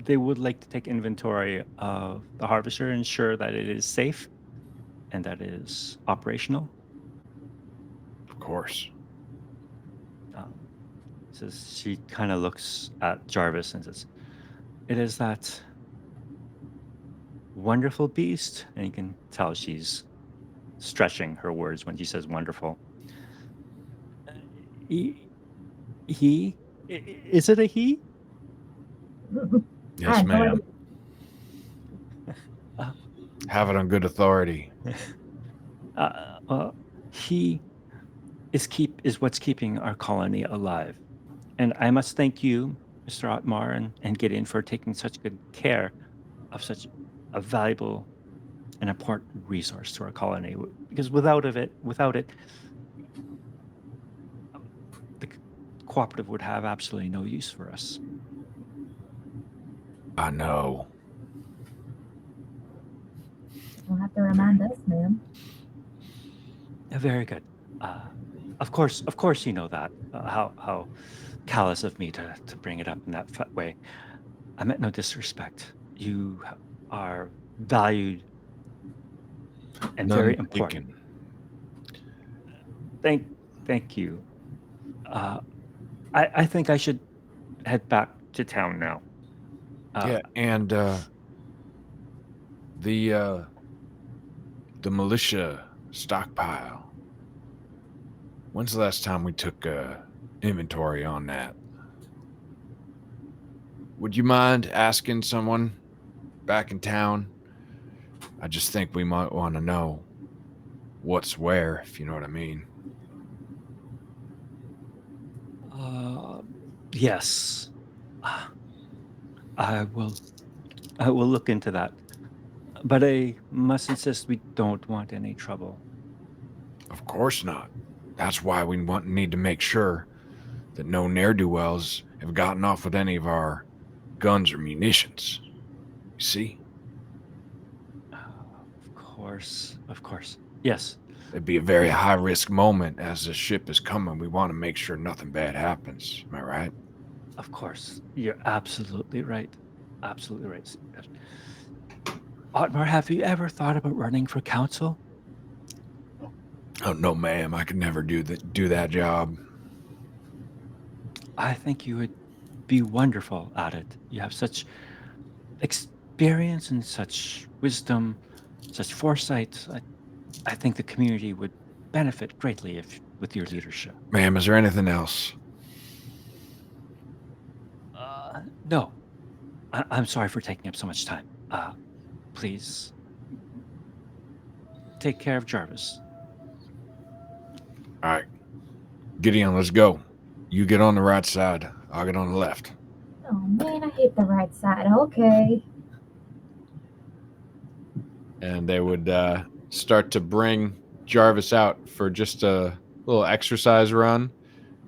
they would like to take inventory of the harvester, ensure that it is safe and that it is operational. Of course. Um, says she kind of looks at Jarvis and says, "It is that wonderful beast," and you can tell she's stretching her words when she says "wonderful." Uh, He, is it a he? Yes, ma'am. Uh, Have it on good authority. well, he is what's keeping our colony alive. And I must thank you, Mr. Otmar and Gideon, for taking such good care of such a valuable and important resource to our colony. Because without it, the cooperative would have absolutely no use for us. I know. You'll have to remind us, man. Very good. Of course, you know that. How callous of me to bring it up in that way. I meant no disrespect. You are valued and None very important. taken. Thank you. Uh, I think I should head back to town now. Yeah, and the militia stockpile. When's the last time we took inventory on that? Would you mind asking someone back in town? I just think we might want to know what's where, if you know what I mean. Yes, I will. I will look into that. But I must insist we don't want any trouble. Of course not. That's why we need to make sure that no ne'er-do-wells have gotten off with any of our guns or munitions. You see? Of course. Yes, It'd be a very high-risk moment as the ship is coming. We want to make sure nothing bad happens. Am I right? of course. You're absolutely right. Absolutely right. Otmar, have you ever thought about running for council? Oh, no, ma'am. I could never do that job. I think you would be wonderful at it. You have such experience and such wisdom, such foresight. I think the community would benefit greatly with your leadership. Ma'am, is there anything else? No, I'm sorry for taking up so much time. Please take care of Jarvis. All right. Gideon, let's go. You get on the right side. I'll get on the left. Oh man, I hate the right side. Okay. And they would start to bring Jarvis out for just a little exercise run,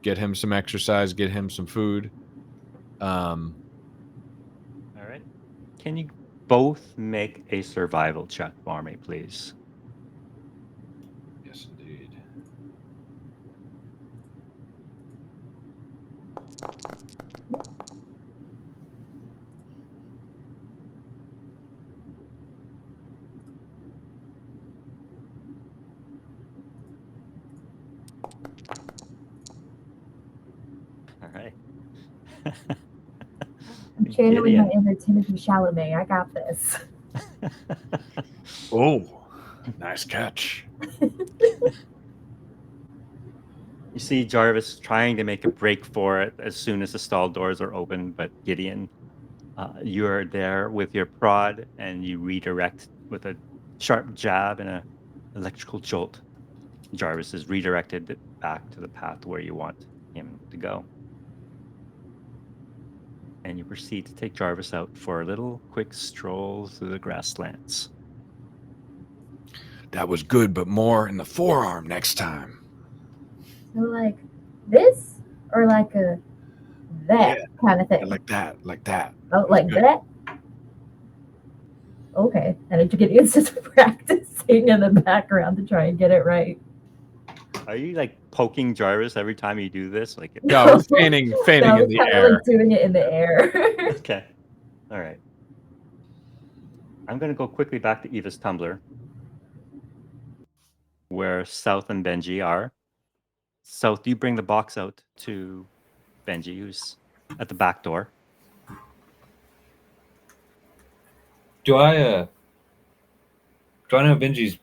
get him some exercise, get him some food. All right. Can you both make a survival check for me, please? Yes, indeed. All right. I'm channeling my Gideon. inner Timothy Chalamet. I got this. Oh, nice catch. You see Jarvis trying to make a break for it as soon as the stall doors are open, but Gideon, you're there with your prod and you redirect with a sharp jab and a electrical jolt. Jarvis is redirected back to the path where you want him to go. And you proceed to take Jarvis out for a little quick stroll through the grasslands. That was good, but more in the forearm next time. So like this or like a that Yeah. kind of thing. Like that, like that. Oh, like good. that? Okay. And I took it just practicing in the background to try and get it right. Are you like poking Jarvis every time you do this? Like, No, we're feigning No, in the kind of air. like doing it in the air. okay. All right. I'm going to go quickly back to Eva's Tumblr, where South and Benji are. South, you bring the box out to Benji, who's at the back door. Do I know Benji's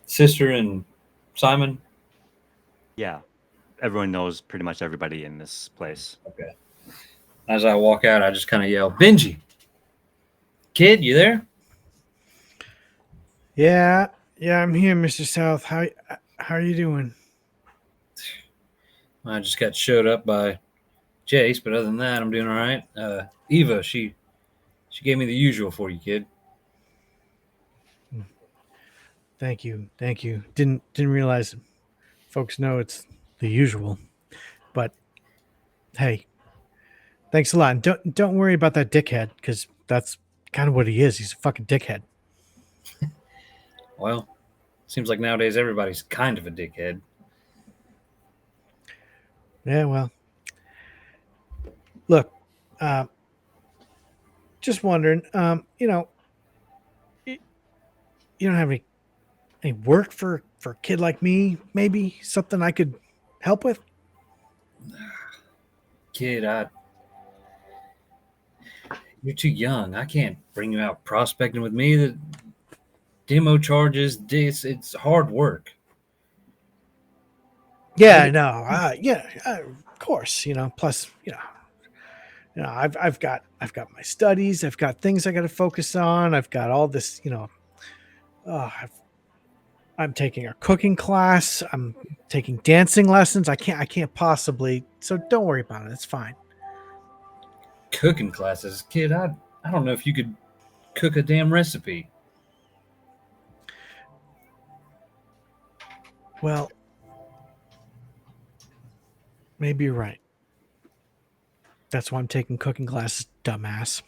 sister and Simon? Yeah. Everyone knows pretty much everybody in this place. Okay. As I walk out, I just kind of yell, "Benji, kid, you there?" Yeah, I'm here, Mr. South. How are you doing? I just got showed up by Jace, but other than that, I'm doing all right. Eva, she gave me the usual for you, kid. Thank you. Didn't realize folks know it's the usual. But hey, thanks a lot. And don't worry about that dickhead, because that's kind of what he is. He's a fucking dickhead. Well, seems like nowadays everybody's kind of a dickhead. Yeah, well. Look, just wondering, you don't have any work for a kid like me? Maybe something I could help with? Kid, you're too young. I can't bring you out prospecting with me. The demo charges, it's hard work. Yeah, no, of course. Plus, I've got my studies. I've got things I got to focus on. I've got all this, I'm taking a cooking class. I'm taking dancing lessons. I can't possibly. So don't worry about it. It's fine. Cooking classes, kid, I don't know if you could cook a damn recipe. Well, maybe you're right. That's why I'm taking cooking classes, dumbass.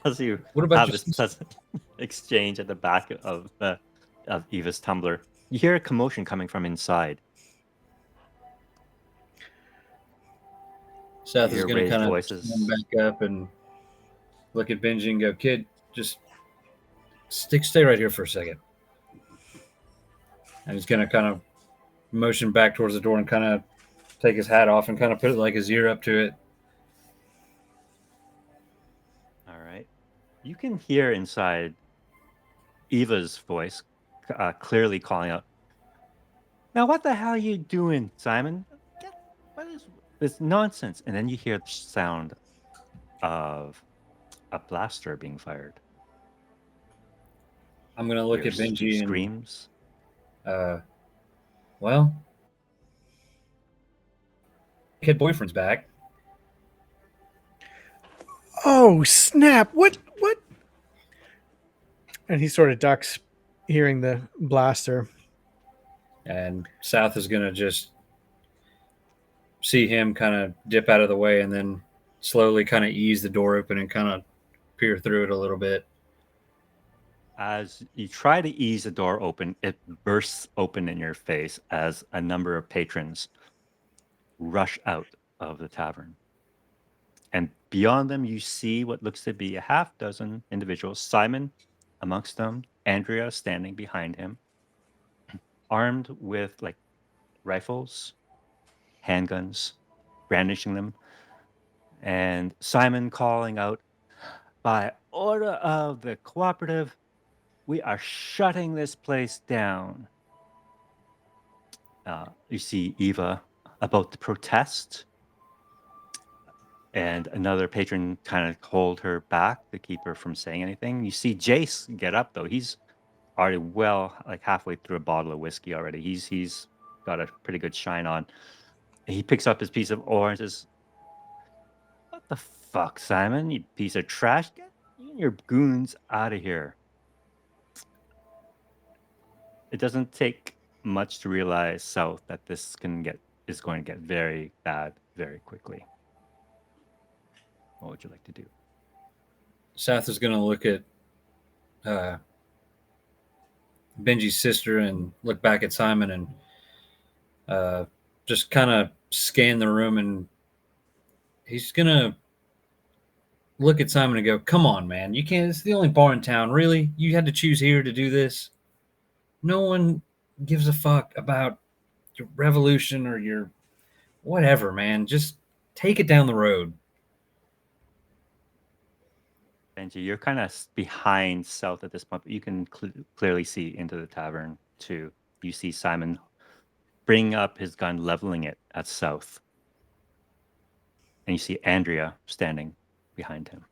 As you What about have your this sister? pleasant exchange at the back of Eva's Tumblr, you hear a commotion coming from inside. Seth You is hear going to raised kind of voices. stand back up and look at Benji and go, "Kid, just stay right here for a second." And he's going to kind of motion back towards the door and kind of take his hat off and kind of put like his ear up to it. All right. You can hear inside Eva's voice clearly calling out, "Now, what the hell are you doing, Simon? What is this nonsense?" And then you hear the sound of a blaster being fired. I'm going to look at Hear Benji screams. and, well, kid boyfriend's back. Oh, snap. What? And he sort of ducks, hearing the blaster. And South is going to just see him kind of dip out of the way and then slowly kind of ease the door open and kind of peer through it a little bit. As you try to ease the door open, it bursts open in your face as a number of patrons rush out of the tavern. And beyond them, you see what looks to be a half dozen individuals. Simon amongst them, Andrea standing behind him, armed with like rifles, handguns, brandishing them. and Simon calling out, "By order of the cooperative, we are shutting this place down." You see Eva about to protest, and another patron kind of hold her back to keep her from saying anything. You see Jace get up though. He's already like halfway through a bottle of whiskey already. He's got a pretty good shine on. He picks up his piece of ore and says, "What the fuck, Simon? You piece of trash! Get you and your goons out of here." It doesn't take much to realize south that this is going to get very bad very quickly. What would you like to do? Seth is going to look at Benji's sister and look back at Simon and just kind of scan the room, and he's going to look at Simon and go, "Come on, man. You can't. It's the only bar in town. Really? You had to choose here to do this? No one gives a fuck about your revolution or your whatever, man. Just take it down the road." Benji, you're kind of behind south at this point, but you can clearly see into the tavern too. You see Simon bring up his gun, leveling it at south. And you see Andrea standing behind him.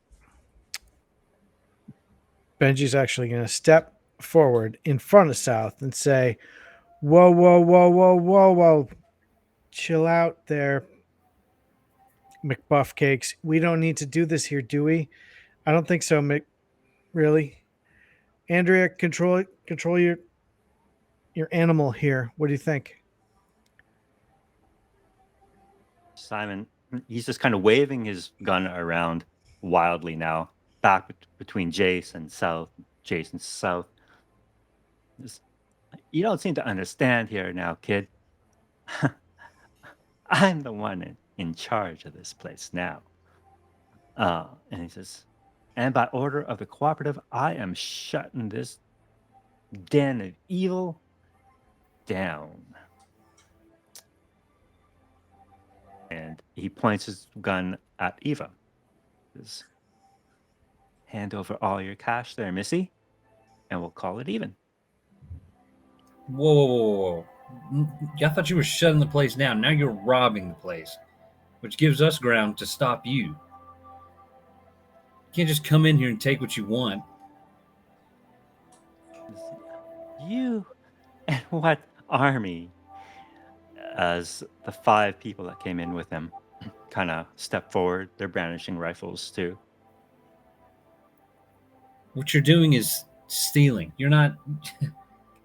Benji's actually going to step forward in front of South and say, "Whoa, whoa, whoa, whoa, whoa, whoa. Chill out there, McBuff Cakes. We don't need to do this here, do we? I don't think so, Mick. Really? Andrea, control your animal here. What do you think?" Simon, he's just kind of waving his gun around wildly now, back between Jace and South. Jace and South. You don't seem to understand here now, kid. I'm the one in charge of this place now. And he says, "And by order of the cooperative, I am shutting this den of evil down." And he points his gun at Eva. He says, "Hand over all your cash there, Missy, and we'll call it even." Whoa, whoa, whoa, whoa. I thought you were shutting the place down. Now you're robbing the place, which gives us ground to stop you. You can't just come in here and take what you want. You and what army? As the 5 people that came in with him kind of step forward, they're brandishing rifles too. What you're doing is stealing. You're not.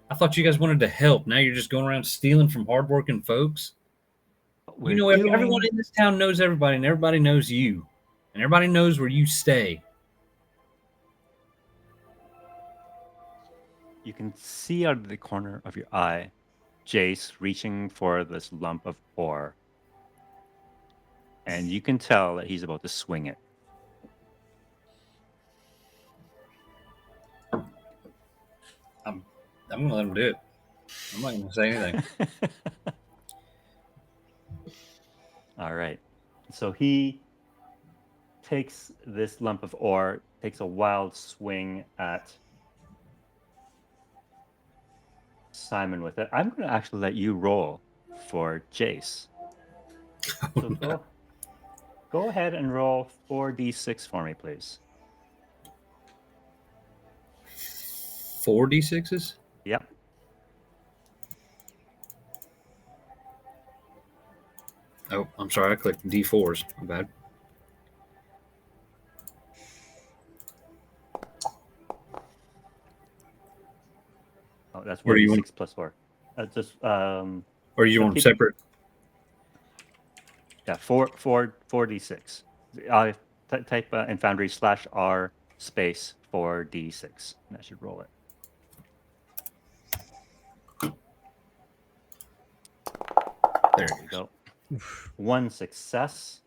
I thought you guys wanted to help. Now you're just going around stealing from hardworking folks. We're You know, everyone in this town knows everybody, and everybody knows you, and everybody knows where you stay. You can see out of the corner of your eye Jace reaching for this lump of ore. And you can tell that he's about to swing it. I'm going to let him do it. I'm not going to say anything. All right. So he takes this lump of ore, takes a wild swing at Simon with it. I'm going to actually let you roll for Jace. So go ahead and roll 4d6 for me, please. 4 D6s? Yep. Oh, I'm sorry. I clicked D4s. My bad. Oh, that's Or do you 1d6 plus 4. Just Or you want them separate? Yeah, 4d6. Type in Foundry /R space 4d6. And that should roll it. There you go. 1 success.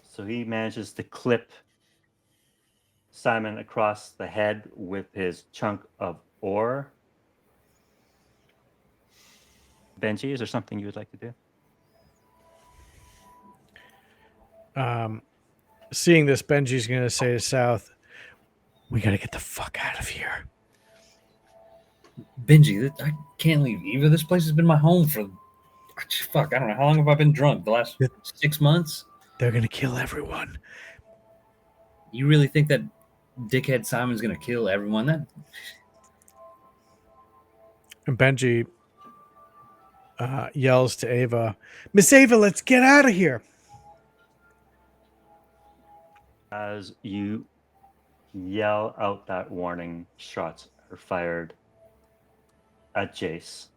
So he manages to clip Simon across the head with his chunk of ore. Benji, is there something you would like to do? Seeing this, Benji's going to say to South, "We got to get the fuck out of here." Benji, I can't leave Eva. This place has been my home for fuck. I don't know how long have I been drunk. The last 6 months. They're going to kill everyone. You really think that dickhead Simon's gonna kill everyone? That And Benji yells to Ava, "Miss Ava, let's get out of here." As you yell out that warning, shots are fired at Jace.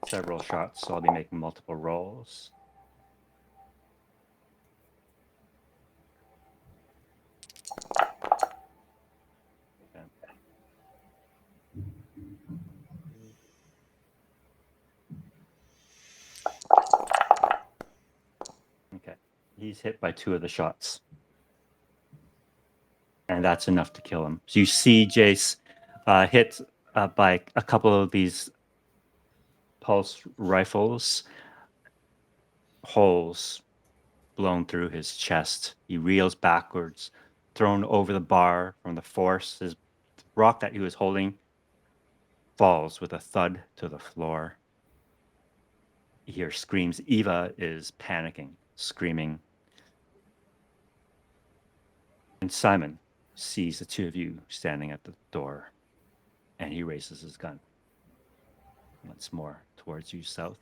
Several shots, so I'll be making multiple rolls. Okay. He's hit by 2 of the shots. And that's enough to kill him. So you see Jace hit by a couple of these pulse rifles, holes blown through his chest. He reels backwards, thrown over the bar from the force. His rock that he was holding falls with a thud to the floor. You hear screams. Eva is panicking, screaming. And Simon sees the 2 of you standing at the door, and he raises his gun once more towards you, South.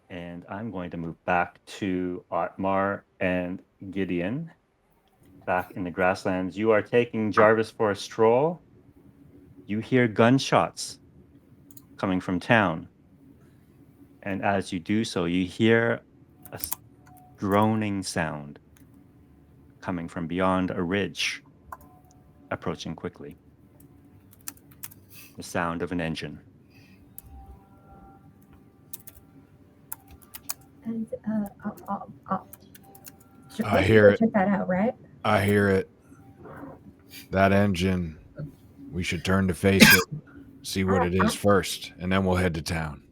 And I'm going to move back to Otmar and Gideon, back in the grasslands. You are taking Jarvis for a stroll. You hear gunshots coming from town. And as you do so, you hear a droning sound coming from beyond a ridge, approaching quickly. The sound of an engine. And I hear it. Check that out, right? I hear it. That engine. We should turn to face it, see what it is first, and then we'll head to town.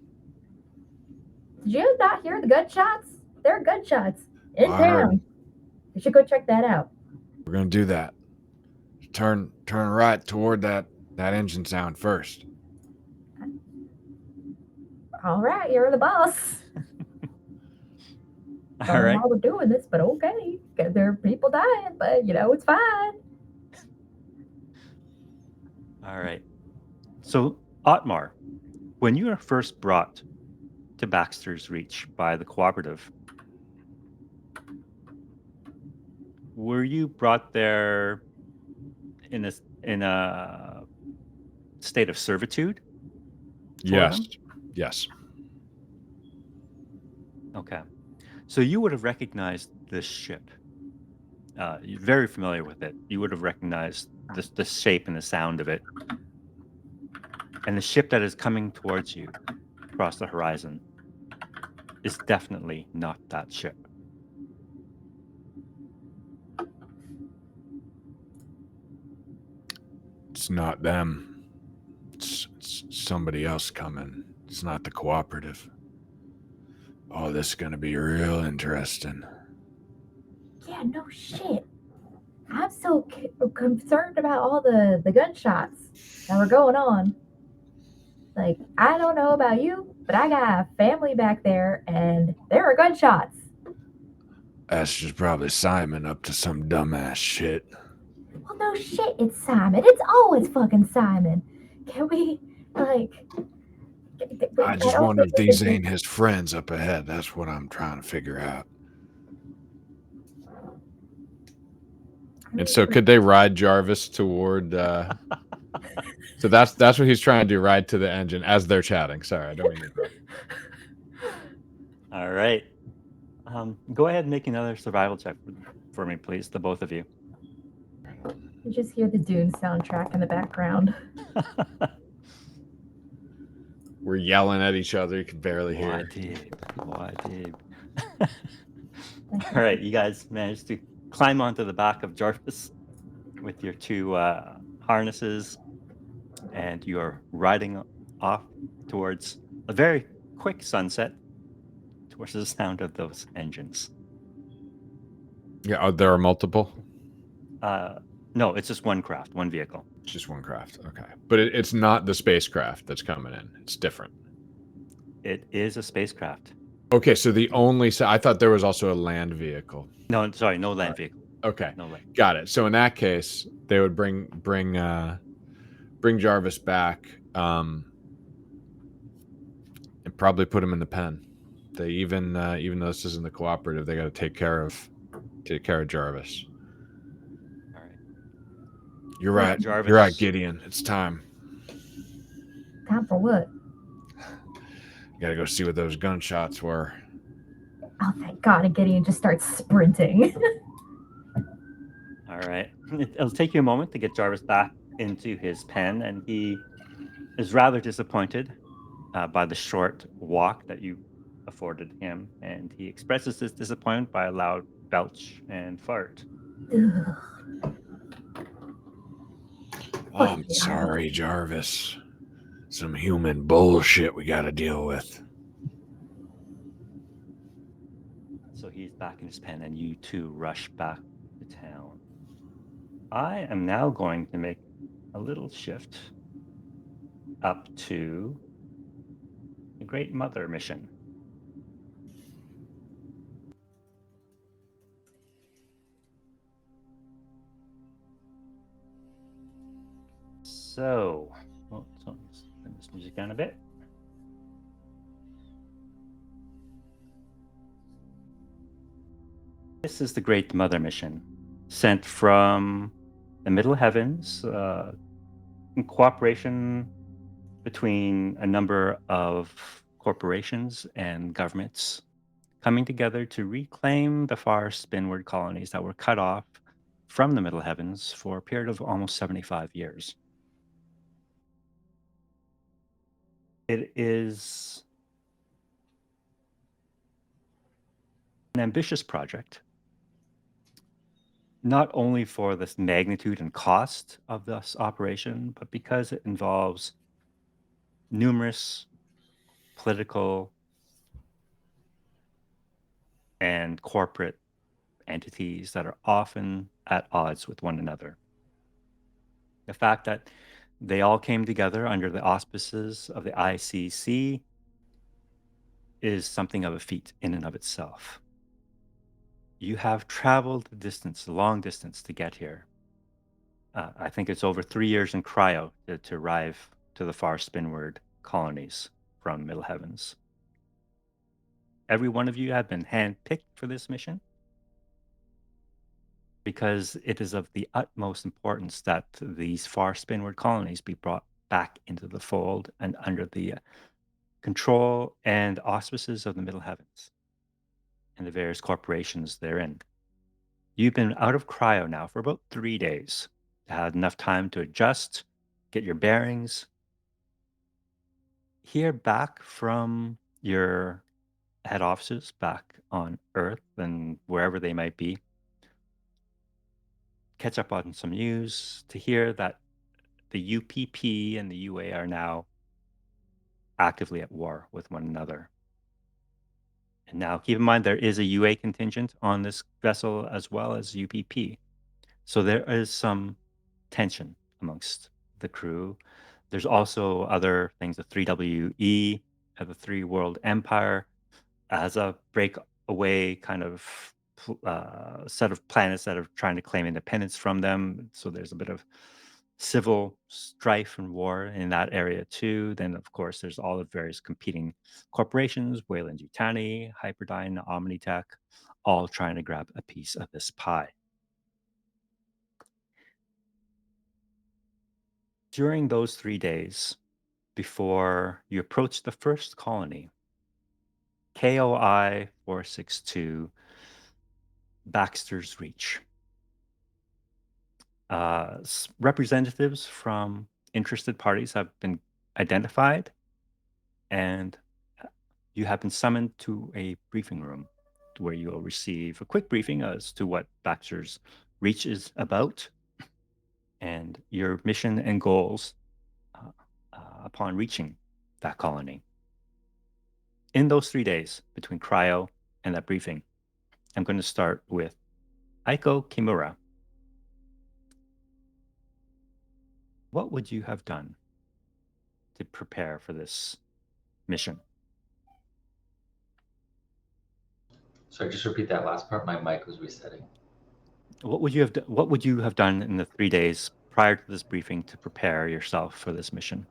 Did you not hear the gunshots? There are gunshots in I heard. town. You should go check that out. We're gonna do that. Turn right toward that engine sound first. All right, you're the boss. All Don't know right. why we're doing this, but okay. 'Cause there are people dying, but it's fine. All right. So, Otmar, when you were first brought to Baxter's Reach by the cooperative, were you brought there in a state of servitude? Yes. them? Yes. Okay. So you would have recognized this ship. You're very familiar with it. You would have recognized the shape and the sound of it. And the ship that is coming towards you across the horizon is definitely not that ship. It's not them. It's somebody else coming. It's not the cooperative. Oh, this is going to be real interesting. Yeah, no shit. I'm so concerned about all the gunshots that were going on. Like, I don't know about you, but I got a family back there, and there were gunshots. That's just probably Simon up to some dumbass shit. Well, no shit, it's Simon. It's always fucking Simon. Can we, like... I just wonder if these ain't his friends up ahead. That's what I'm trying to figure out. And so could they ride Jarvis toward... So that's what he's trying to do, ride to the engine as they're chatting. Sorry, I don't mean to... All right. Go ahead and make another survival check for me, please, the both of you. You just hear the Dune soundtrack in the background. We're yelling at each other. You can barely hear. Why, Dave? All right, you guys managed to climb onto the back of Jarvis with your 2 harnesses, and you're riding off towards a very quick sunset towards the sound of those engines. Yeah, there are multiple. No, it's just one craft, one vehicle. It's just one craft. Okay, but it's not the spacecraft that's coming in. It's different. It is a spacecraft. Okay, so I thought there was also a land vehicle. No, sorry, no land vehicle. Okay, No land. got it. So in that case, they would bring Jarvis back, and probably put him in the pen. They even though this isn't the cooperative, they got to take care of Jarvis. All right. You're right. Jarvis. You're right, Gideon. It's time. Time for what? You gotta go see what those gunshots were. Oh, thank God. And Gideon just starts sprinting. All right. It'll take you a moment to get Jarvis back into his pen, and he is rather disappointed by the short walk that you afforded him, and he expresses his disappointment by a loud belch and fart. Ugh. Oh, I'm sorry, Jarvis. Some human bullshit we gotta deal with. So he's back in his pen, and you two rush back to town. I am now going to make a little shift up to the Great Mother mission. So, let's turn this music down a bit. This is the Great Mother mission, sent from the Middle Heavens in cooperation between a number of corporations and governments coming together to reclaim the Far Spinward Colonies that were cut off from the Middle Heavens for a period of almost 75 years. It is an ambitious project, not only for the magnitude and cost of this operation, but because it involves numerous political and corporate entities that are often at odds with one another. The fact that they all came together under the auspices of the ICC is something of a feat in and of itself. You have traveled the distance, a long distance to get here. I think it's over 3 years in cryo to arrive to the Far Spinward Colonies from Middle Heavens. Every one of you have been handpicked for this mission because it is of the utmost importance that these Far Spinward Colonies be brought back into the fold and under the control and auspices of the Middle Heavens and the various corporations therein. You've been out of cryo now for about 3 days. You had enough time to adjust, get your bearings, hear back from your head offices back on Earth and wherever they might be, catch up on some news, to hear that the UPP and the UA are now actively at war with one another. And now keep in mind there is a UA contingent on this vessel as well as UPP. So there is some tension amongst the crew. There's also other things, the 3WE, the Three World Empire, as a breakaway kind of set of planets that are trying to claim independence from them. So there's a bit of civil strife and war in that area too. Then, of course, there's all the various competing corporations, Wayland Yutani, Hyperdyne, Omnitech, all trying to grab a piece of this pie. During those 3 days, before you approach the first colony, KOI 462, Baxter's Reach. Representatives from interested parties have been identified, and you have been summoned to a briefing room where you will receive a quick briefing as to what Baxter's Reach is about and your mission and goals upon reaching that colony. in those 3 days between cryo and that briefing, I'm going to start with Aiko Kimura. What would you have done to prepare for this mission? Sorry, just repeat that last part. My mic was resetting. What would you have done in the 3 days prior to this briefing to prepare yourself for this mission?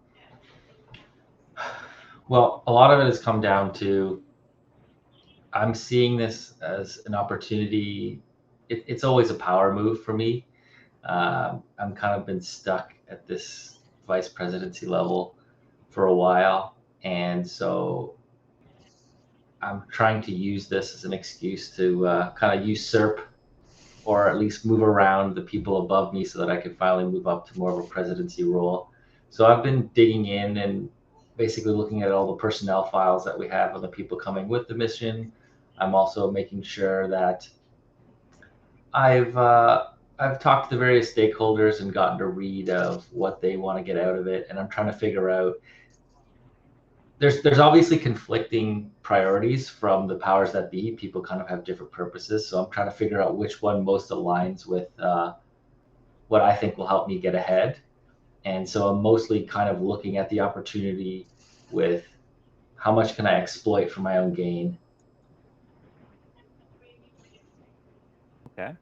Well, a lot of it has come down to I'm seeing this as an opportunity. It's always a power move for me. I'm kind of been stuck at this vice presidency level for a while, and so I'm trying to use this as an excuse to kind of usurp or at least move around the people above me so that I can finally move up to more of a presidency role. So I've been digging in and basically looking at all the personnel files that we have on the people coming with the mission. I'm also making sure that I've talked to the various stakeholders and gotten a read of what they want to get out of it, and I'm trying to figure out. There's obviously conflicting priorities from the powers that be. People kind of have different purposes, so I'm trying to figure out which one most aligns with what I think will help me get ahead. And so I'm mostly kind of looking at the opportunity with how much can I exploit for my own gain. Okay.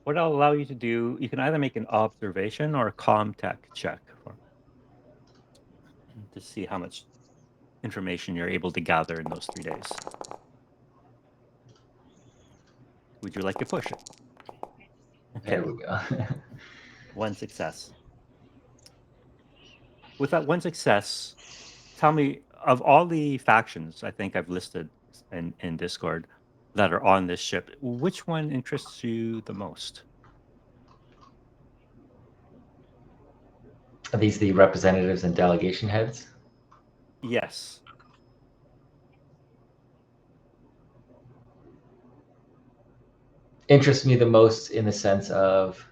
What I'll allow you to do, you can either make an observation or a comtech check to see how much information you're able to gather in those 3 days. Would you like to push it? There we go. 1 success. With that 1 success, tell me, of all the factions I think I've listed in Discord that are on this ship, which one interests you the most? Are these the representatives and delegation heads? Yes. Interests me the most in the sense of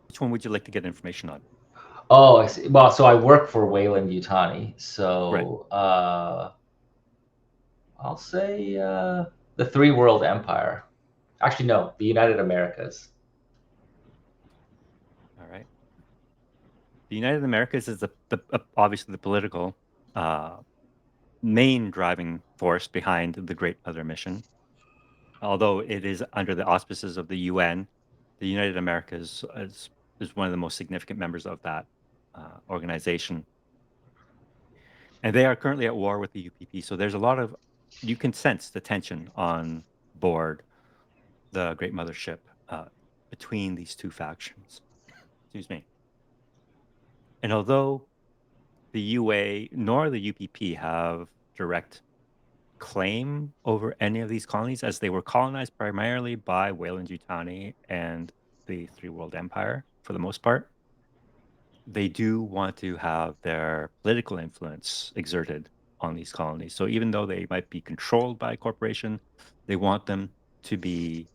Which one would you like to get information on? oh, I see. Well, so I work for Wayland Yutani, so I'll say the Three World Empire. Actually, no, the United Americas. All right. The United Americas is obviously the political main driving force behind the Great Mother Mission. Although it is under the auspices of the UN, the United Americas is one of the most significant members of that organization. And they are currently at war with the UPP. So there's a lot of, you can sense the tension on board the Great Mothership between these two factions. Excuse me. And although the UA nor the UPP have direct claim over any of these colonies, as they were colonized primarily by Wayland Yutani and the Three World Empire for the most part, they do want to have their political influence exerted on these colonies. So even though they might be controlled by a corporation, they want them to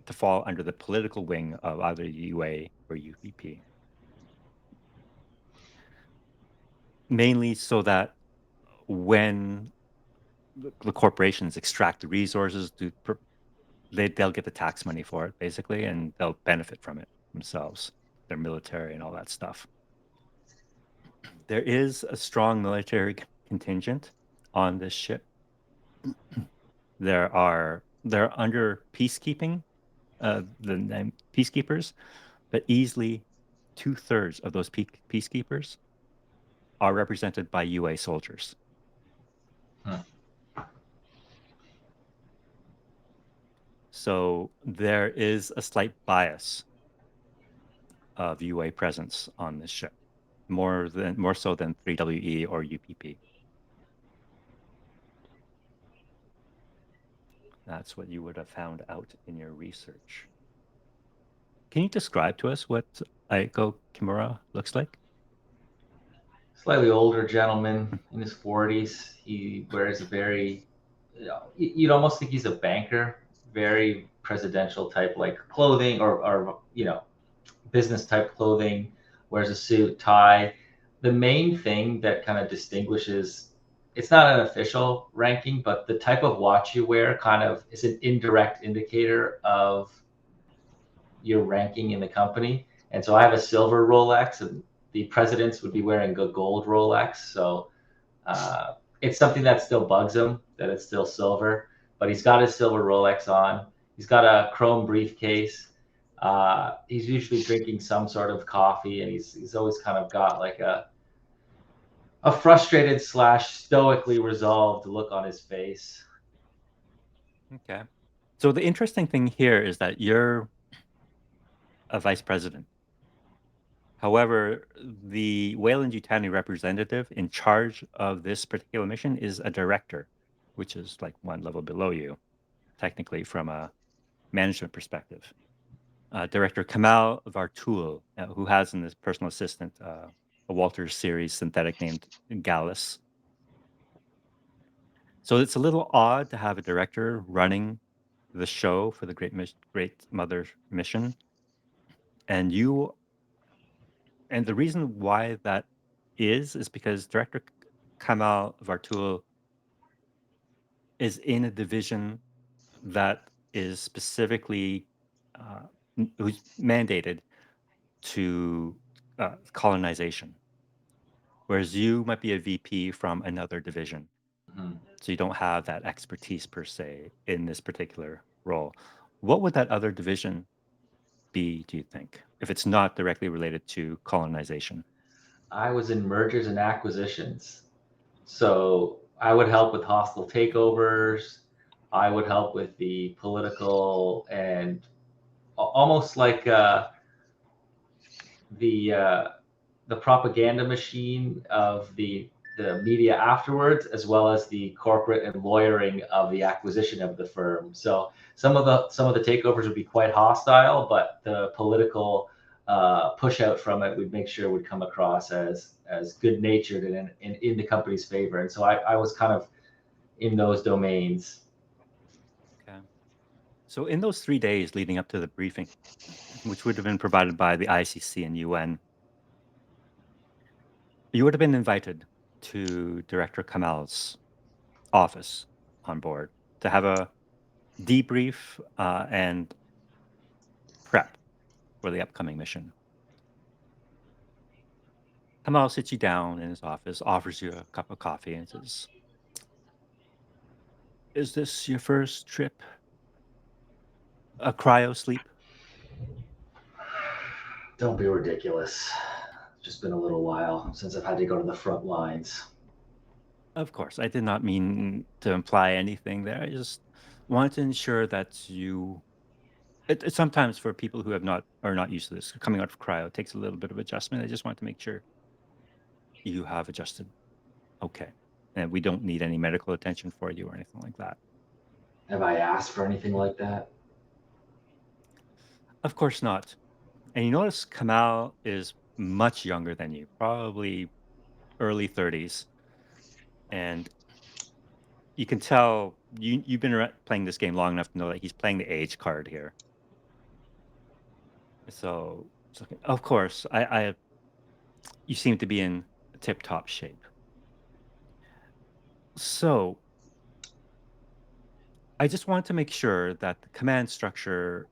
fall under the political wing of either UA or UPP. Mainly so that when the corporations extract the resources, they'll get the tax money for it, basically, and they'll benefit from it themselves, their military and all that stuff. There is a strong military contingent on this ship. They're under peacekeeping, the name peacekeepers, but easily 2/3 of those peacekeepers are represented by UA soldiers. So there is a slight bias of UA presence on this ship, more so than 3WE or UPP. That's what you would have found out in your research. Can you describe to us what Aiko Kimura looks like? Slightly older gentleman in his 40s. He wears a very, you'd almost think he's a banker, very presidential type like clothing or business type clothing, wears a suit, tie. the main thing that kind of distinguishes, it's not an official ranking, but the type of watch you wear kind of is an indirect indicator of your ranking in the company. And so I have a silver Rolex, and the presidents would be wearing a gold Rolex. So it's something that still bugs him that it's still silver, but he's got his silver Rolex on. He's got a chrome briefcase. He's usually drinking some sort of coffee, and he's always kind of got like a frustrated / stoically resolved look on his face. Okay. So the interesting thing here is that you're a vice president. However, the Wayland-Yutani representative in charge of this particular mission is a director, which is like one level below you, technically from a management perspective. Director Kamal Vartul, who has in his personal assistant a Walters series synthetic named Gallus. So it's a little odd to have a director running the show for the Great Mother mission, and the reason why that is because Director Kamal Vartul is in a division that is specifically who's mandated to colonization, whereas you might be a VP from another division. Mhm. So you don't have that expertise per se in this particular role. What would that other division be, do you think, if it's not directly related to colonization? I was in mergers and acquisitions. So I would help with hostile takeovers. I would help with the political and almost like the propaganda machine of the media afterwards, as well as the corporate and lawyering of the acquisition of the firm. So some of the takeovers would be quite hostile, but the political push out from it would make sure would come across as good natured and in the company's favor. And so I was kind of in those domains. Okay. So in those 3 days leading up to the briefing, which would have been provided by the ICC and UN, you would have been invited to Director Kamal's office on board to have a debrief and prep for the upcoming mission. Kamal sits you down in his office, offers you a cup of coffee, and says, "Is this your first trip? A cryo sleep?" Don't be ridiculous. It's just been a little while since I've had to go to the front lines. Of course, I did not mean to imply anything there. I just wanted to ensure that you. It's sometimes for people who are not used to this, coming out of cryo takes a little bit of adjustment. I just want to make sure you have adjusted. Okay, and we don't need any medical attention for you or anything like that. Have I asked for anything like that? Of course not. And you notice Kamal is much younger than you, probably early 30s, and you can tell you've been playing this game long enough to know that he's playing the age card here. So, of course, you seem to be in tip-top shape. So, I just want to make sure that the command structure,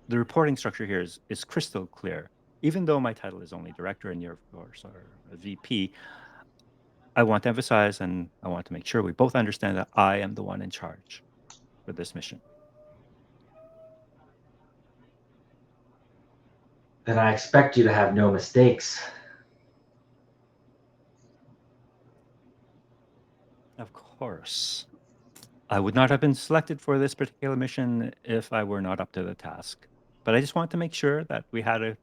the reporting structure here is crystal clear. Even though my title is only director and you're, of course, are a VP, I want to emphasize and I want to make sure we both understand that I am the one in charge for this mission. Then I expect you to have no mistakes. Of course. I would not have been selected for this particular mission if I were not up to the task. But I just want to make sure that we had a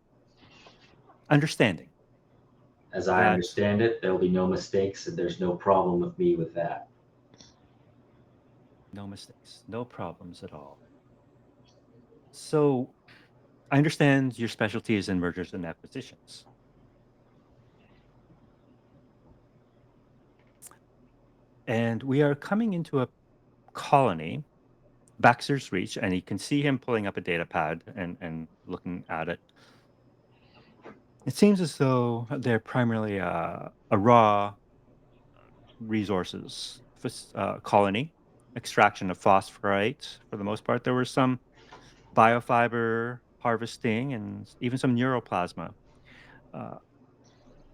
understanding. As I understand it, there will be no mistakes, and there's no problem with me with that. No mistakes, no problems at all. So I understand your specialty is in mergers and acquisitions. And we are coming into a colony, Baxter's Reach, and you can see him pulling up a data pad and looking at it. It seems as though they're primarily a raw resources colony, extraction of phosphorite for the most part. There were some biofiber harvesting and even some neuroplasma. Uh,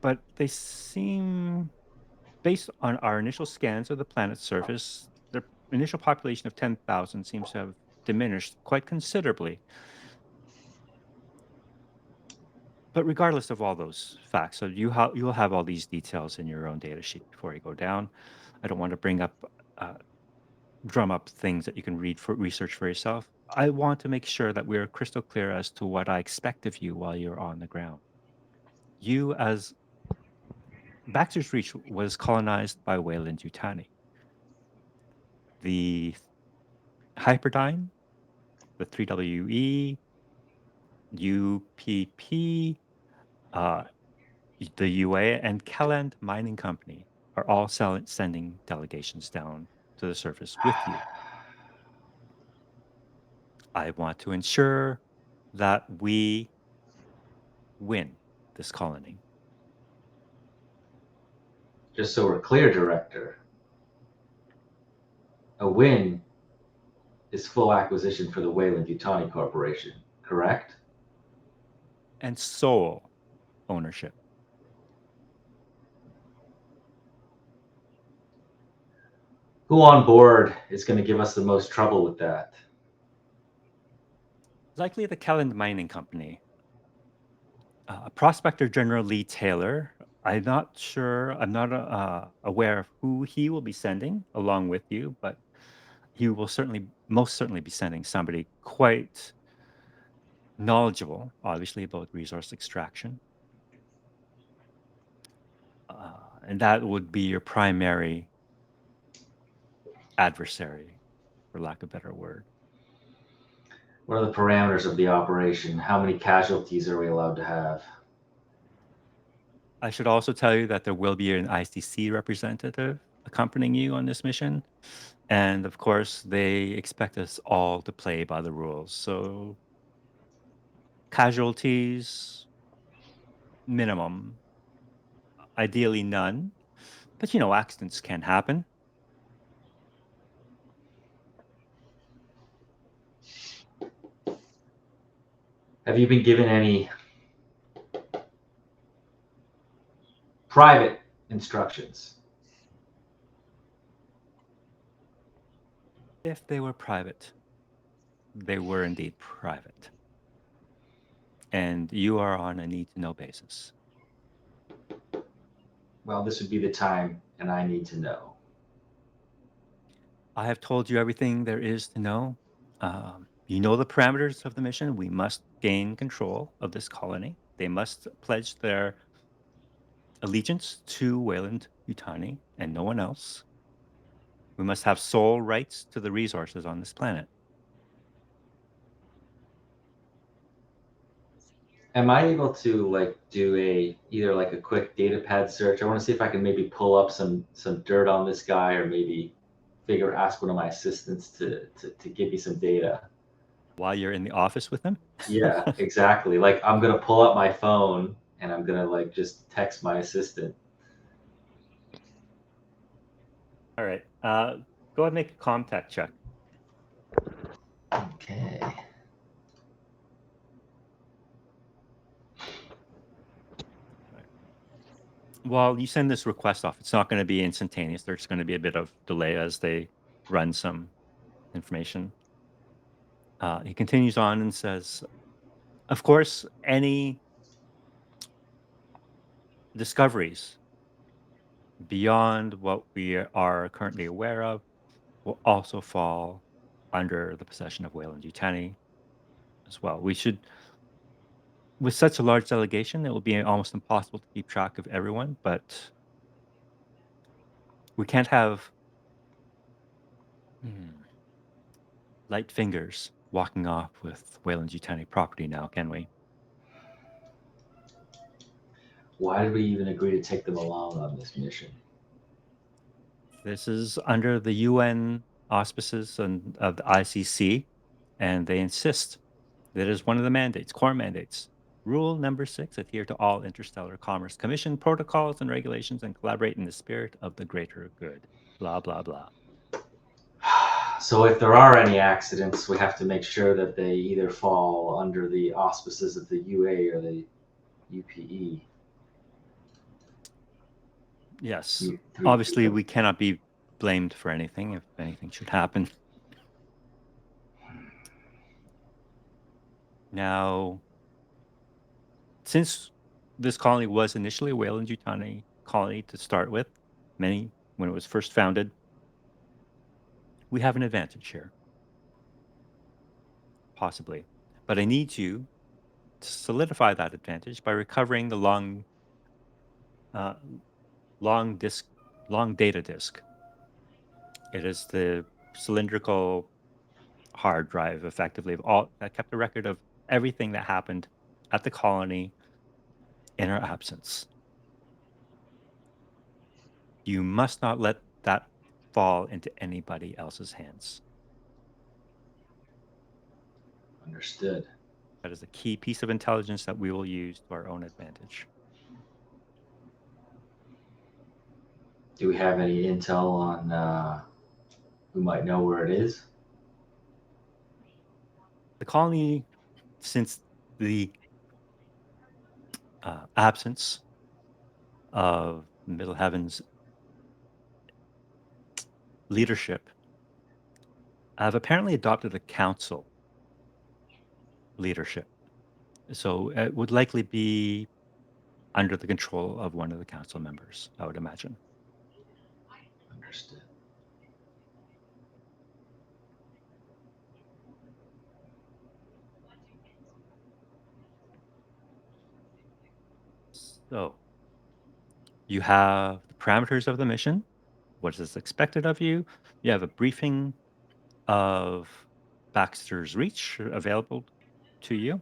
but they seem, based on our initial scans of the planet's surface, the initial population of 10,000 seems to have diminished quite considerably. But regardless of all those facts, so you'll have all these details in your own data sheet before you go down. I don't want to uh, drum up things that you can read for research for yourself. I want to make sure that we're crystal clear as to what I expect of you while you're on the ground. You, as Baxter's Reach, was colonized by Wayland Yutani. The Hyperdyne, the 3WE, UPP, uh, the UA, and Kelland Mining Company are all sending delegations down to the surface with you. I want to ensure that we win this colony. Just so we're clear, Director, a win is full acquisition for the Wayland Yutani Corporation, correct? And sole ownership. Who on board is going to give us the most trouble with that? Likely the Kelland Mining Company. Prospector General Lee Taylor. I'm not sure. I'm not aware of who he will be sending along with you, but he will most certainly be sending somebody quite knowledgeable, obviously, about resource extraction. And that would be your primary adversary, for lack of a better word. What are the parameters of the operation? How many casualties are we allowed to have? I should also tell you that there will be an ICC representative accompanying you on this mission. And of course, they expect us all to play by the rules. So, casualties, minimum, ideally none. But accidents can happen. Have you been given any private instructions? If they were private, they were indeed private. And you are on a need to know basis. Well, this would be the time, and I need to know. I have told you everything there is to know. You know the parameters of the mission. We must gain control of this colony. They must pledge their allegiance to Wayland Yutani and no one else. We must have sole rights to the resources on this planet. Am I able to do either a quick data pad search? I want to see if I can maybe pull up some dirt on this guy, or maybe ask one of my assistants to give me some data. While you're in the office with them? Yeah, exactly. I'm gonna pull up my phone and I'm gonna just text my assistant. All right. Go ahead and make a contact check. Okay. While you send this request off, it's not going to be instantaneous. There's going to be a bit of delay as they run some information. He continues on and says, of course, any discoveries beyond what we are currently aware of will also fall under the possession of Wayland Yutani as well. With such a large delegation, it will be almost impossible to keep track of everyone, but we can't have light fingers walking off with Wayland Yutani property now, can we? Why did we even agree to take them along on this mission? This is under the UN auspices of the ICC, and they insist that it is one of the mandates, core mandates, Rule number 6, adhere to all Interstellar Commerce Commission protocols and regulations and collaborate in the spirit of the greater good. Blah, blah, blah. So if there are any accidents, we have to make sure that they either fall under the auspices of the UA or the UPE. Yes. You- Obviously, we cannot be blamed for anything if anything should happen. Now, since this colony was initially a Weyland-Yutani colony to start with, when it was first founded, we have an advantage here. Possibly. But I need you to solidify that advantage by recovering the long data disk. It is the cylindrical hard drive, effectively, of all that kept a record of everything that happened at the colony in our absence. You must not let that fall into anybody else's hands. Understood. That is a key piece of intelligence that we will use to our own advantage. Do we have any intel on who might know where it is? The colony, since the absence of Middle Heaven's leadership, have apparently adopted a council leadership. So it would likely be under the control of one of the council members, I would imagine. Understood. So you have the parameters of the mission, what is expected of you. You have a briefing of Baxter's reach available to you.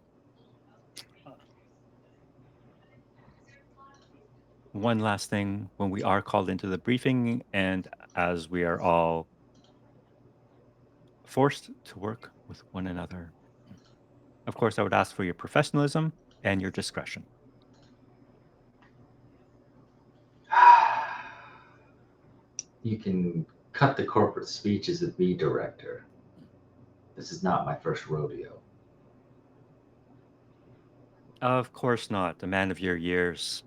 One last thing, when we are called into the briefing, and as we are all forced to work with one another, of course, I would ask for your professionalism and your discretion. You can cut the corporate speeches of me, Director. This is not my first rodeo. Of course not. A man of your years.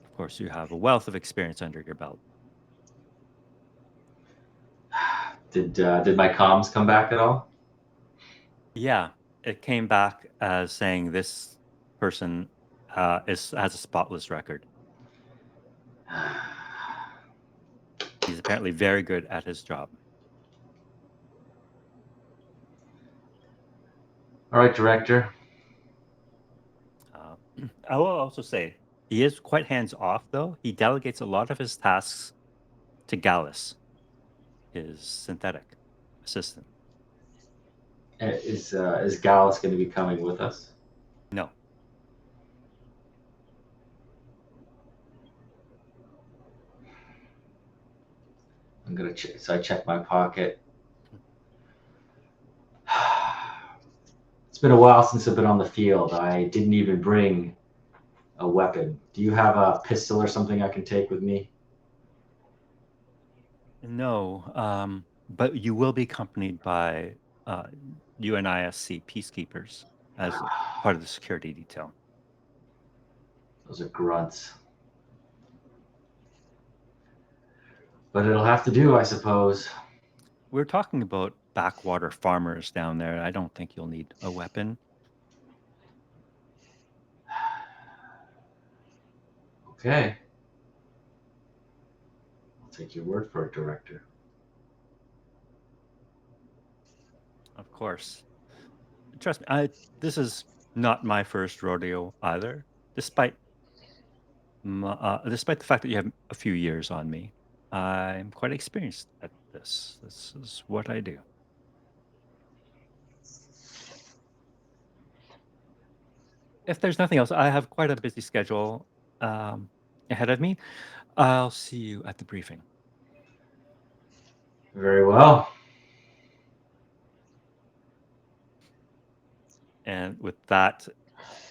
Of course, you have a wealth of experience under your belt. Did my comms come back at all? Yeah, it came back as saying this person has a spotless record. He's apparently very good at his job. All right, Director. I will also say he is quite hands off, though. He delegates a lot of his tasks to Gallus, his synthetic assistant. Is Gallus going to be coming with us? No. I'm gonna check. So I check my pocket. It's been a while since I've been on the field. I didn't even bring a weapon. Do you have a pistol or something I can take with me? No, but you will be accompanied by UNISC peacekeepers as part of the security detail. Those are grunts. But it'll have to do, I suppose. We're talking about backwater farmers down there. I don't think you'll need a weapon. Okay. I'll take your word for it, Director. Of course. Trust me, this is not my first rodeo either, despite the fact that you have a few years on me. I'm quite experienced at this. This is what I do. If there's nothing else, I have quite a busy schedule ahead of me. I'll see you at the briefing. Very well. And with that,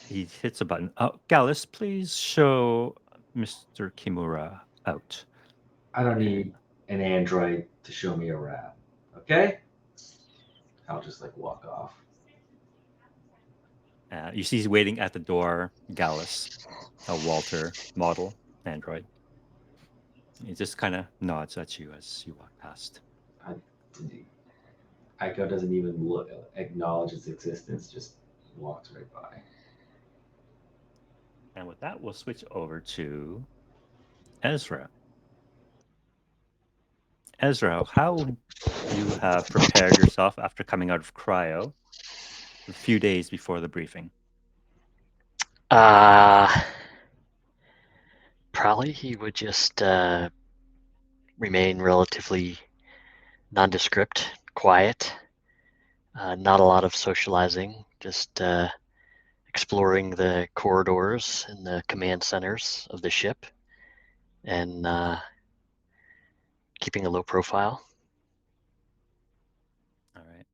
He hits a button. Gallus, please show Mr. Kimura out. I don't need an android to show me around. Okay? I'll just like walk off. You see he's waiting at the door, Gallus, a Walter model android. He just kind of nods at you as you walk past. Aiko doesn't even acknowledge its existence, just walks right by. And with that, we'll switch over to Ezra. Ezra, how you have prepared yourself after coming out of cryo a few days before the briefing? Probably he would just remain relatively nondescript, quiet, not a lot of socializing, just exploring the corridors and the command centers of the ship, and keeping a low profile. All right.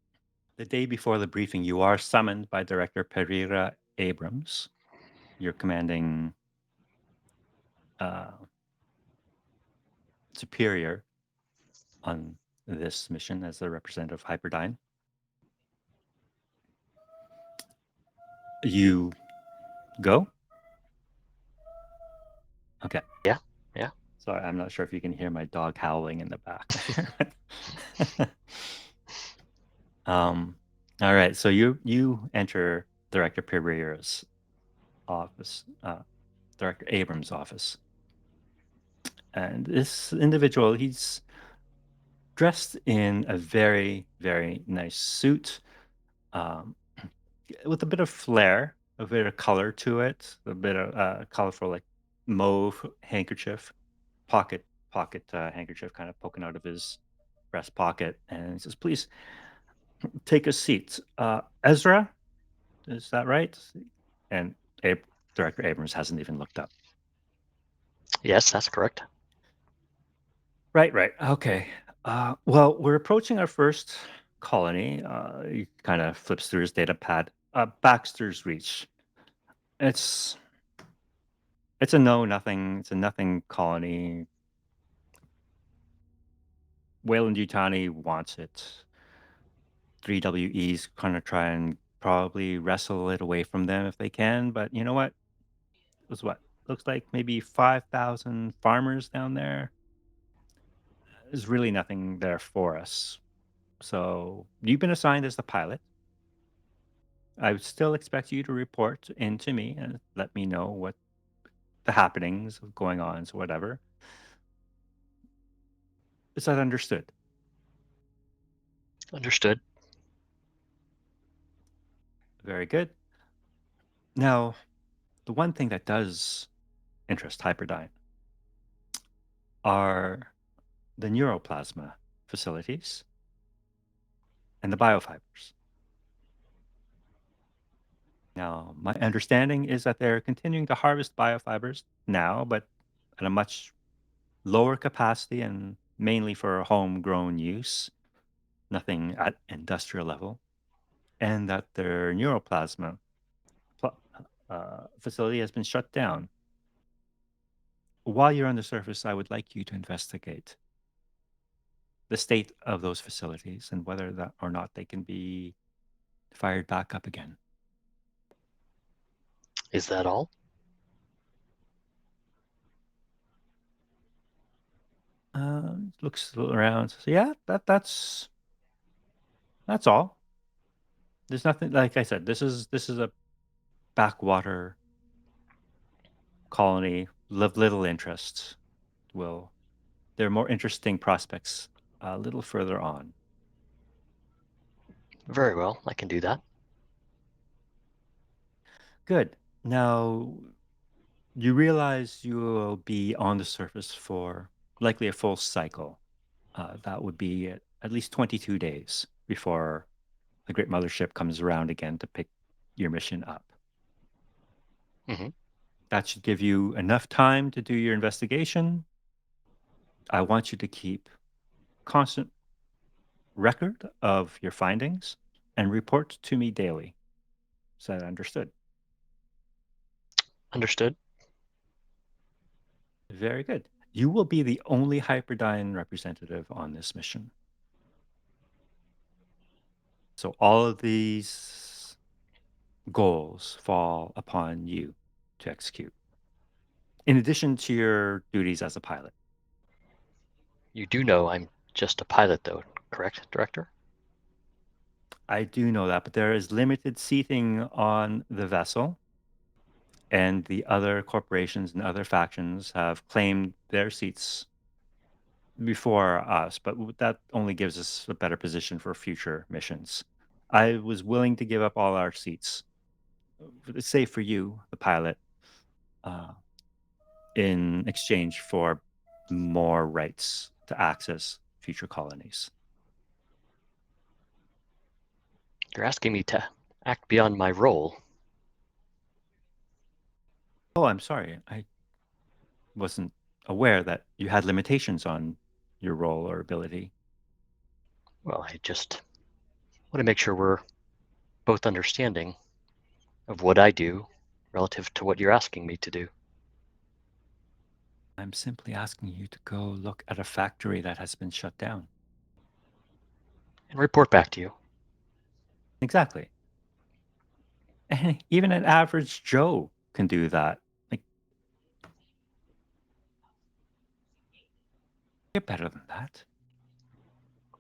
The day before the briefing, you are summoned by Director Pereira Abrams, your commanding superior on this mission as the representative of Hyperdyne. You go? Okay. Yeah. Sorry, I'm not sure if you can hear my dog howling in the back. All right, so you enter Director Pereira's office, Director Abrams' office. And this individual, he's dressed in a very, very nice suit, with a bit of flair, a bit of color to it, a bit of colorful, like mauve handkerchief, pocket handkerchief, kind of poking out of his breast pocket, and he says, "Please take a seat." Ezra, is that right? And Director Abrams hasn't even looked up. Yes, that's correct. Right. Okay. Well, we're approaching our first colony. He kind of flips through his data pad. Baxter's Reach. It's a nothing. It's a nothing colony. Wayland Yutani wants it. 3WE's kind of try and probably wrestle it away from them if they can. But you know what? It looks like maybe 5,000 farmers down there. There's really nothing there for us. So you've been assigned as the pilot. I would still expect you to report in to me and let me know what the happenings going on, so whatever. Is that understood? Understood. Very good. Now, the one thing that does interest Hyperdyne are the neuroplasma facilities and the biofibers. Now, my understanding is that they're continuing to harvest biofibers now, but at a much lower capacity and mainly for homegrown use, nothing at industrial level, and that their neuroplasma facility has been shut down. While you're on the surface, I would like you to investigate the state of those facilities and whether that or not they can be fired back up again. Is that all? Looks around. So yeah, that's all. There's nothing. Like I said, this is a backwater colony. Little interest. There are more interesting prospects a little further on. Very well, I can do that. Good. Now, you realize you will be on the surface for likely a full cycle. That would be at least 22 days before the Great Mothership comes around again to pick your mission up. Mm-hmm. That should give you enough time to do your investigation. I want you to keep constant record of your findings and report to me daily. Is that understood? Understood. Very good. You will be the only Hyperdyne representative on this mission. So all of these goals fall upon you to execute, in addition to your duties as a pilot. You do know I'm just a pilot, though, correct, Director? I do know that, but there is limited seating on the vessel, and the other corporations and other factions have claimed their seats before us, but that only gives us a better position for future missions. I was willing to give up all our seats, say for you, the pilot, uh, in exchange for more rights to access future colonies. You're asking me to act beyond my role. Oh, I'm sorry. I wasn't aware that you had limitations on your role or ability. Well, I just want to make sure we're both understanding of what I do relative to what you're asking me to do. I'm simply asking you to go look at a factory that has been shut down. And report back to you. Exactly. And even an average Joe can do that. Like, you're better than that.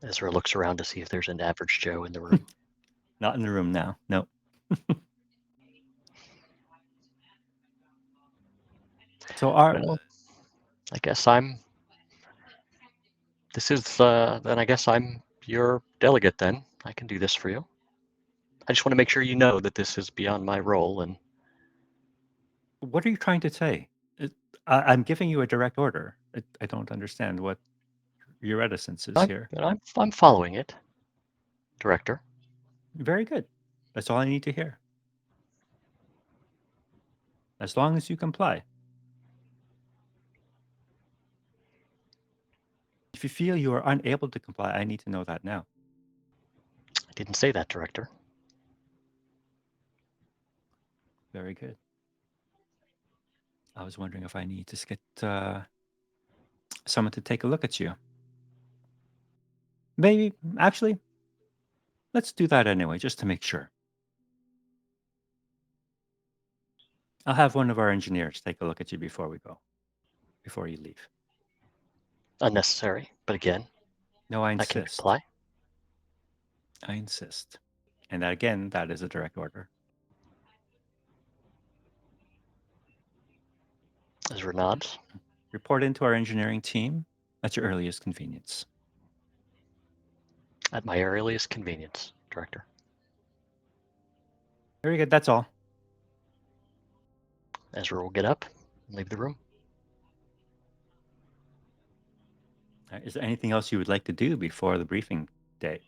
Ezra looks around to see if there's an average Joe in the room. Not in the room now. No. So Well, I guess I'm. This is then. I guess I'm your delegate. Then I can do this for you. I just want to make sure you know that this is beyond my role, and what are you trying to say? I'm giving you a direct order. I don't understand what your reticence is here. I'm following it, Director. Very good. That's all I need to hear. As long as you comply. If you feel you are unable to comply, I need to know that now. I didn't say that, Director. Very good. I was wondering if I need to get someone to take a look at you. Maybe, actually, let's do that anyway, just to make sure. I'll have one of our engineers take a look at you before you leave. Unnecessary, but again, No, I I can insist. comply. I insist. And that, again, that is a direct order. Ezra nods. Report into our engineering team at your earliest convenience. At my earliest convenience, Director. Very good. That's all. Ezra will get up and leave the room. Is there anything else you would like to do before the briefing day?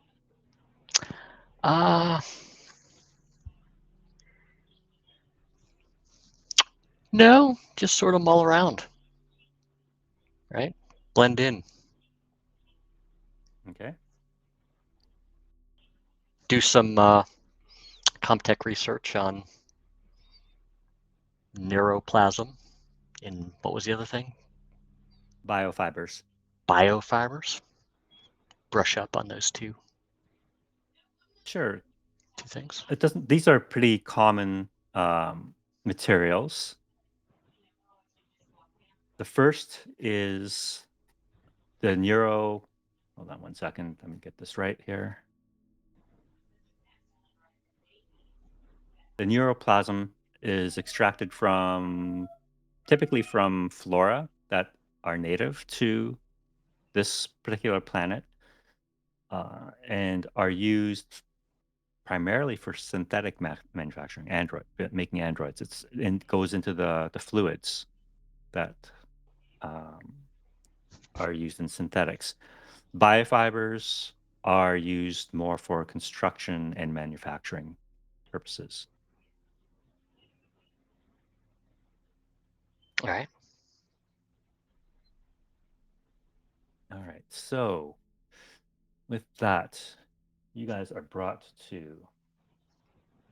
No, just sort of mull around. Right? Blend in. Okay. Do some Comtech research on neuroplasm in, what was the other thing? Biofibers. Biofibers. Brush up on those two Sure. things. It doesn't. These are pretty common materials. The first is the neuro. Hold on one second. Let me get this right here. The neuroplasm is extracted typically from flora that are native to this particular planet, and are used primarily for synthetic manufacturing, making androids. It goes into the fluids that are used in synthetics. Biofibers are used more for construction and manufacturing purposes. All right. All right. So with that, you guys are brought to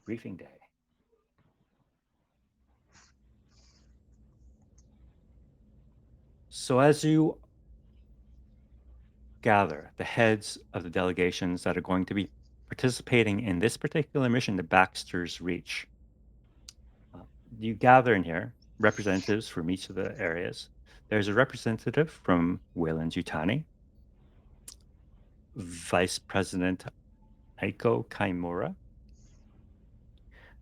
briefing day. So as you gather the heads of the delegations that are going to be participating in this particular mission to Baxter's Reach, uh, you gather in here representatives from each of the areas. There's a representative from Weyland-Yutani, Vice President Aiko Kaimura.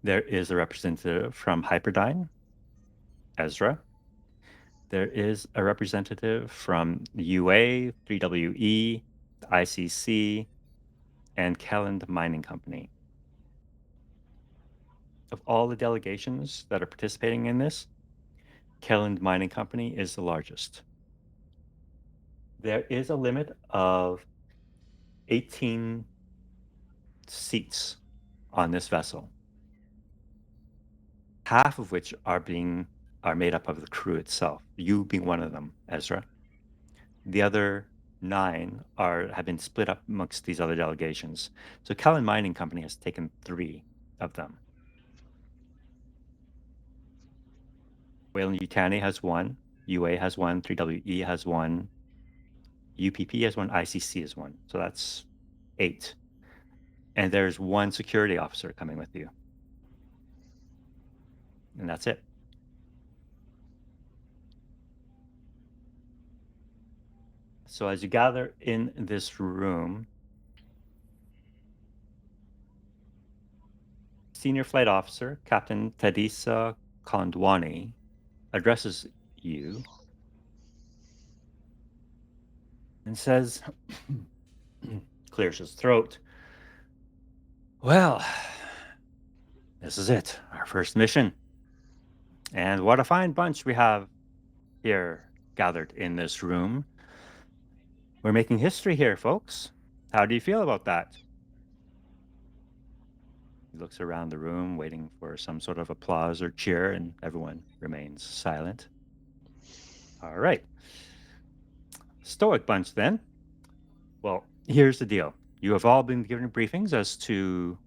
There is a representative from Hyperdyne, Ezra. There is a representative from the UA, 3WE, the ICC, and Kelland Mining Company. Of all the delegations that are participating in this, Kelland Mining Company is the largest. There is a limit of 18 seats on this vessel, half of which are made up of the crew itself, you being one of them, Ezra. The other 9 have been split up amongst these other delegations. So Kelland Mining Company has taken 3 of them. Weyland-Yutani has 1, UA has 1, 3WE has 1, UPP has 1, ICC has 1. So that's 8. And there's 1 security officer coming with you. And that's it. So as you gather in this room, Senior Flight Officer Captain Tadisa Kondwani addresses you and says, clears his throat, "Well, this is it, our first mission. And what a fine bunch we have here gathered in this room. We're making history here, folks. How do you feel about that?" He looks around the room, waiting for some sort of applause or cheer, and everyone remains silent. All right. Stoic bunch, then. Well, here's the deal. You have all been given briefings as to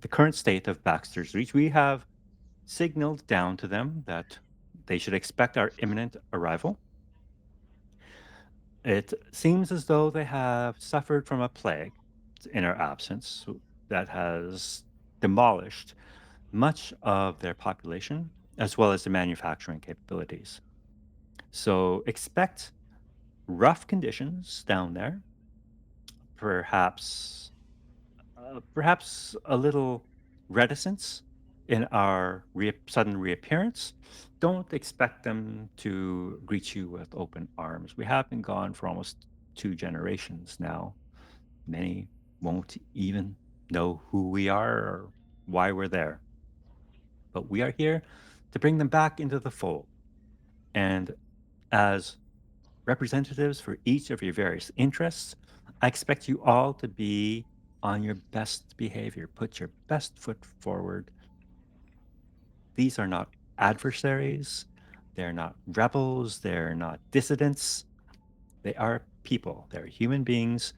the current state of Baxter's Reach. We have signaled down to them that they should expect our imminent arrival. It seems as though they have suffered from a plague in our absence that has demolished much of their population as well as the manufacturing capabilities. So expect rough conditions down there, perhaps a little reticence in our sudden reappearance. Don't expect them to greet you with open arms. We have been gone for almost 2 generations now. Many won't even know who we are or why we're there. But we are here to bring them back into the fold. And as representatives for each of your various interests, I expect you all to be on your best behavior. Put your best foot forward. These are not adversaries. They're not rebels. They're not dissidents. They are people. They're human beings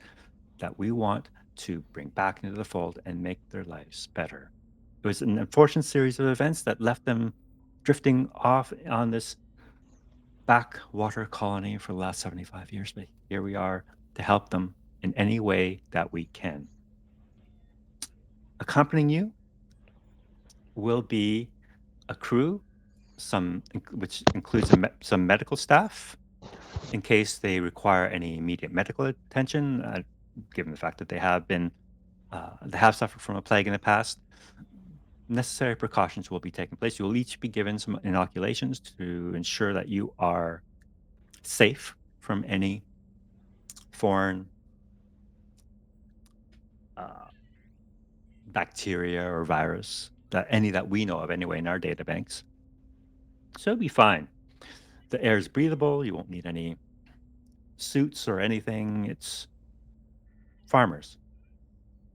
that we want to bring back into the fold and make their lives better. It was an unfortunate series of events that left them drifting off on this backwater colony for the last 75 years, but here we are to help them in any way that we can. Accompanying you will be a crew, which includes some medical staff in case they require any immediate medical attention, given the fact that they have suffered from a plague in the past. Necessary precautions will be taking place. You will each be given some inoculations to ensure that you are safe from any foreign bacteria or virus, that we know of anyway in our data banks. So it'll be fine. The air is breathable. You won't need any suits or anything. It's farmers.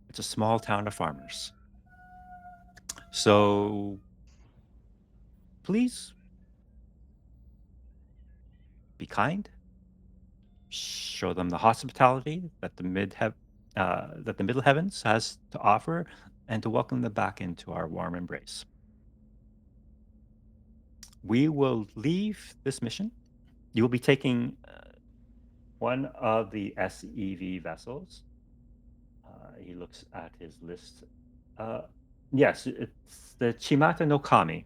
It's a small town of farmers. So please be kind. Show them the hospitality that the Middle Heavens has to offer, and to welcome them back into our warm embrace. We will leave this mission You will be taking one of the SEV vessels. He looks at his list. Uh, yes, it's the Chimata no Kami,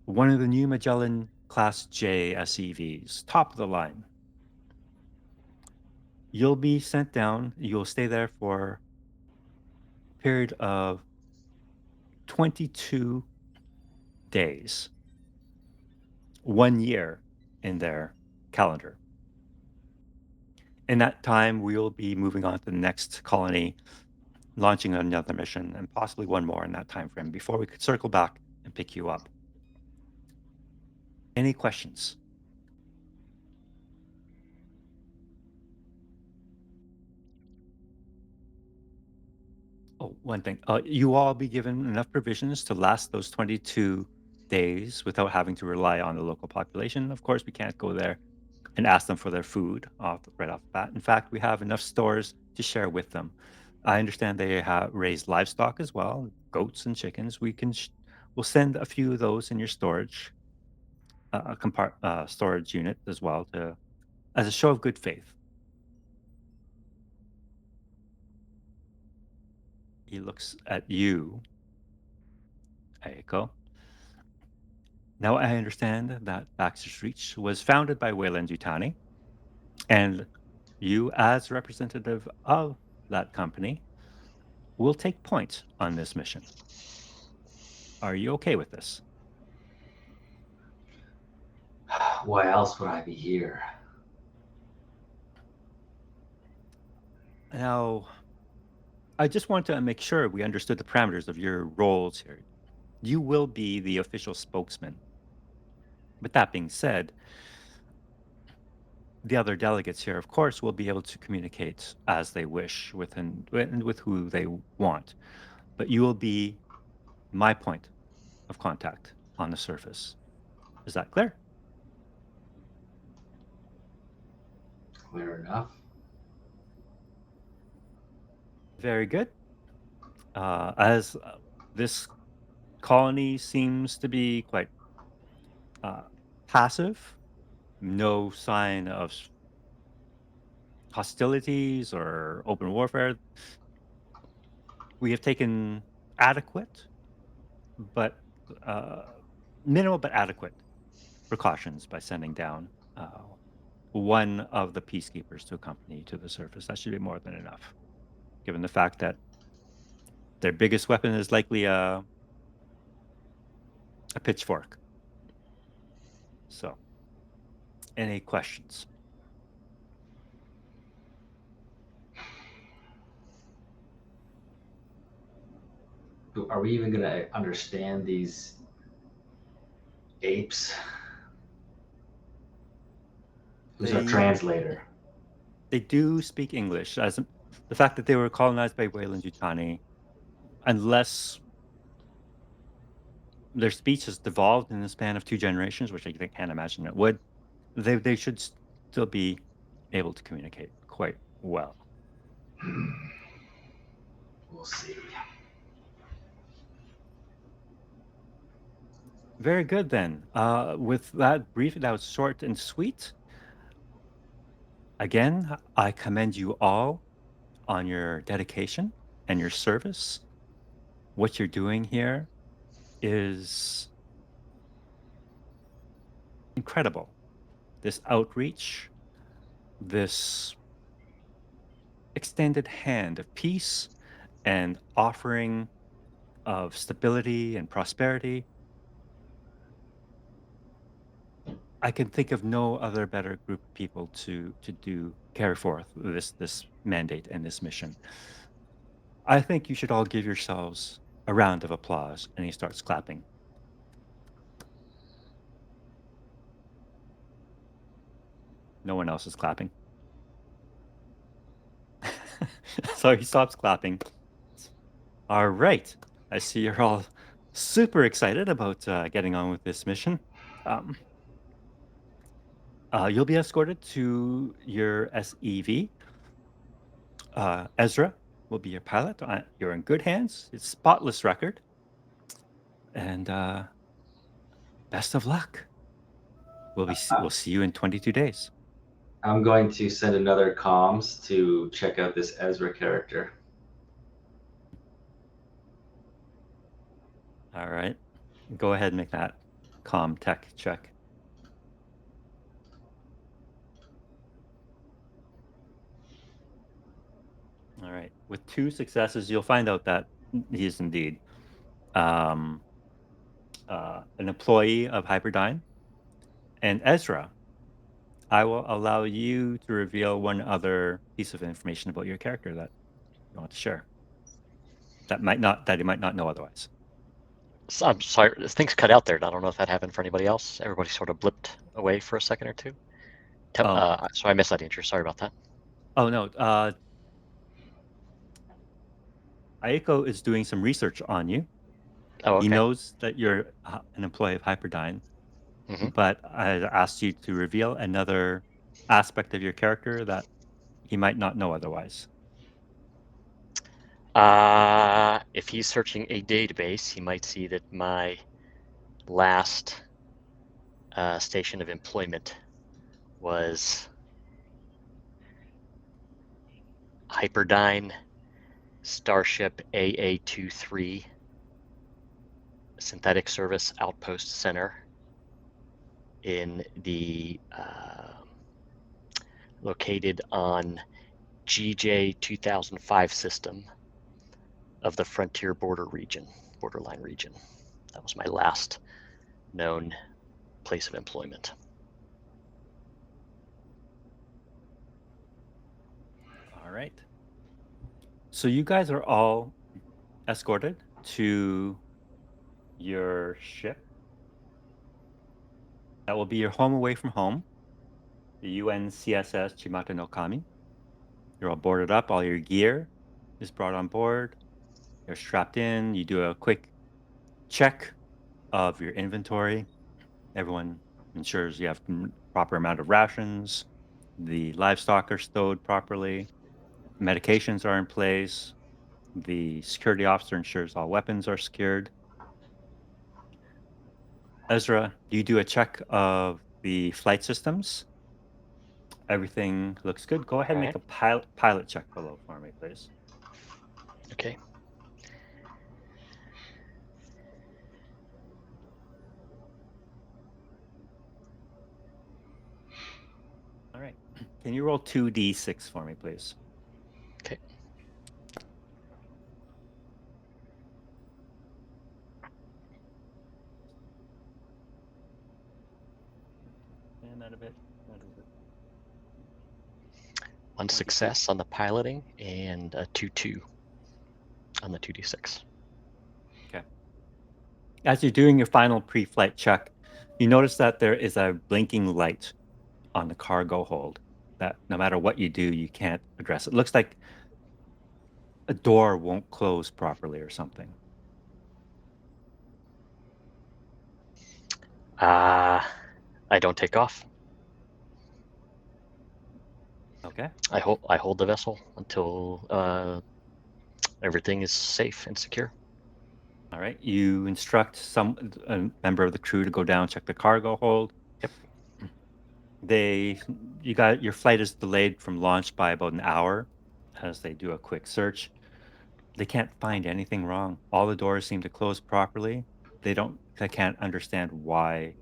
one of the new Magellan Class J SEVs, top of the line. You'll be sent down. You'll stay there for a period of 22 days, 1 year in their calendar. In that time, we'll be moving on to the next colony, launching another mission, and possibly one more in that time frame before we could circle back and pick you up. Any questions? Oh, one thing. You all be given enough provisions to last those 22 days without having to rely on the local population. Of course, we can't go there and ask them for their food right off the bat. In fact, we have enough stores to share with them. I understand they have raised livestock as well, goats and chickens. We'll send a few of those in your storage storage unit as well as a show of good faith. He looks at you, Aiko. Now I understand that Baxter's Reach was founded by Wayland Yutani, and you, as representative of that company, will take point on this mission. Are you okay with this? Why else would I be here? Now, I just want to make sure we understood the parameters of your roles here. You will be the official spokesman. With that being said, the other delegates here, of course, will be able to communicate as they wish with who they want. But you will be my point of contact on the surface. Is that clear? Clear enough. Very good. As this colony seems to be quite passive, no sign of hostilities or open warfare. We have taken adequate, but minimal but adequate precautions by sending down one of the peacekeepers to accompany you to the surface. That should be more than enough, given the fact that their biggest weapon is likely a pitchfork. So, any questions? Are we even going to understand these apes? Who's our translator? They do speak English. As the fact that they were colonized by Wayland Yutani, unless their speech has devolved in the span of 2 generations, which I can't imagine it would, they should still be able to communicate quite well. We'll see. Very good then. With that brief, that was short and sweet. Again, I commend you all on your dedication and your service. What you're doing here is incredible. This outreach, this extended hand of peace and offering of stability and prosperity. I can think of no other better group of people to carry forth this mandate and this mission. I think you should all give yourselves a round of applause. And he starts clapping. No one else is clapping. So he stops clapping. All right. I see you're all super excited about getting on with this mission. You'll be escorted to your SEV. Ezra will be your pilot. You're in good hands. It's spotless record. And best of luck. We'll see you in 22 days. I'm going to send another comms to check out this Ezra character. All right. Go ahead and make that comm tech check. All right. With 2 successes, you'll find out that he is indeed an employee of Hyperdyne. And Ezra, I will allow you to reveal one other piece of information about your character that you want to share. That he might not know otherwise. So, I'm sorry, things cut out there. I don't know if that happened for anybody else. Everybody sort of blipped away for a second or two. So I missed that intro. Sorry about that. Oh no. Aiko is doing some research on you. Oh, okay. He knows that you're an employee of Hyperdyne, but I asked you to reveal another aspect of your character that he might not know otherwise. If he's searching a database, he might see that my last station of employment was Hyperdyne Starship AA-23 Synthetic Service Outpost Center in the located on GJ 2005 system of the Frontier Borderline region. That was my last known place of employment. All right. So you guys are all escorted to your ship. That will be your home away from home, the UNCSS Chimata no Kami. You're all boarded up. All your gear is brought on board. You're strapped in. You do a quick check of your inventory. Everyone ensures you have the proper amount of rations. The livestock are stowed properly. Medications are in place. The security officer ensures all weapons are secured. Ezra, you do a check of the flight systems. Everything looks good. Go ahead and make a pilot check below for me, please. Okay. All right. Can you roll 2d6 for me, please? Okay. And out of it. One success on the piloting and a 2-2 on the 2d6. Okay. As you're doing your final pre-flight check, you notice that there is a blinking light on the cargo hold that no matter what you do, you can't address it. Looks like a door won't close properly or something. I don't take off. Okay. I hold the vessel until everything is safe and secure. All right. You instruct a member of the crew to go down, check the cargo hold. Yep. Your flight is delayed from launch by about an hour as they do a quick search. They can't find anything wrong. All the doors seem to close properly. They can't understand why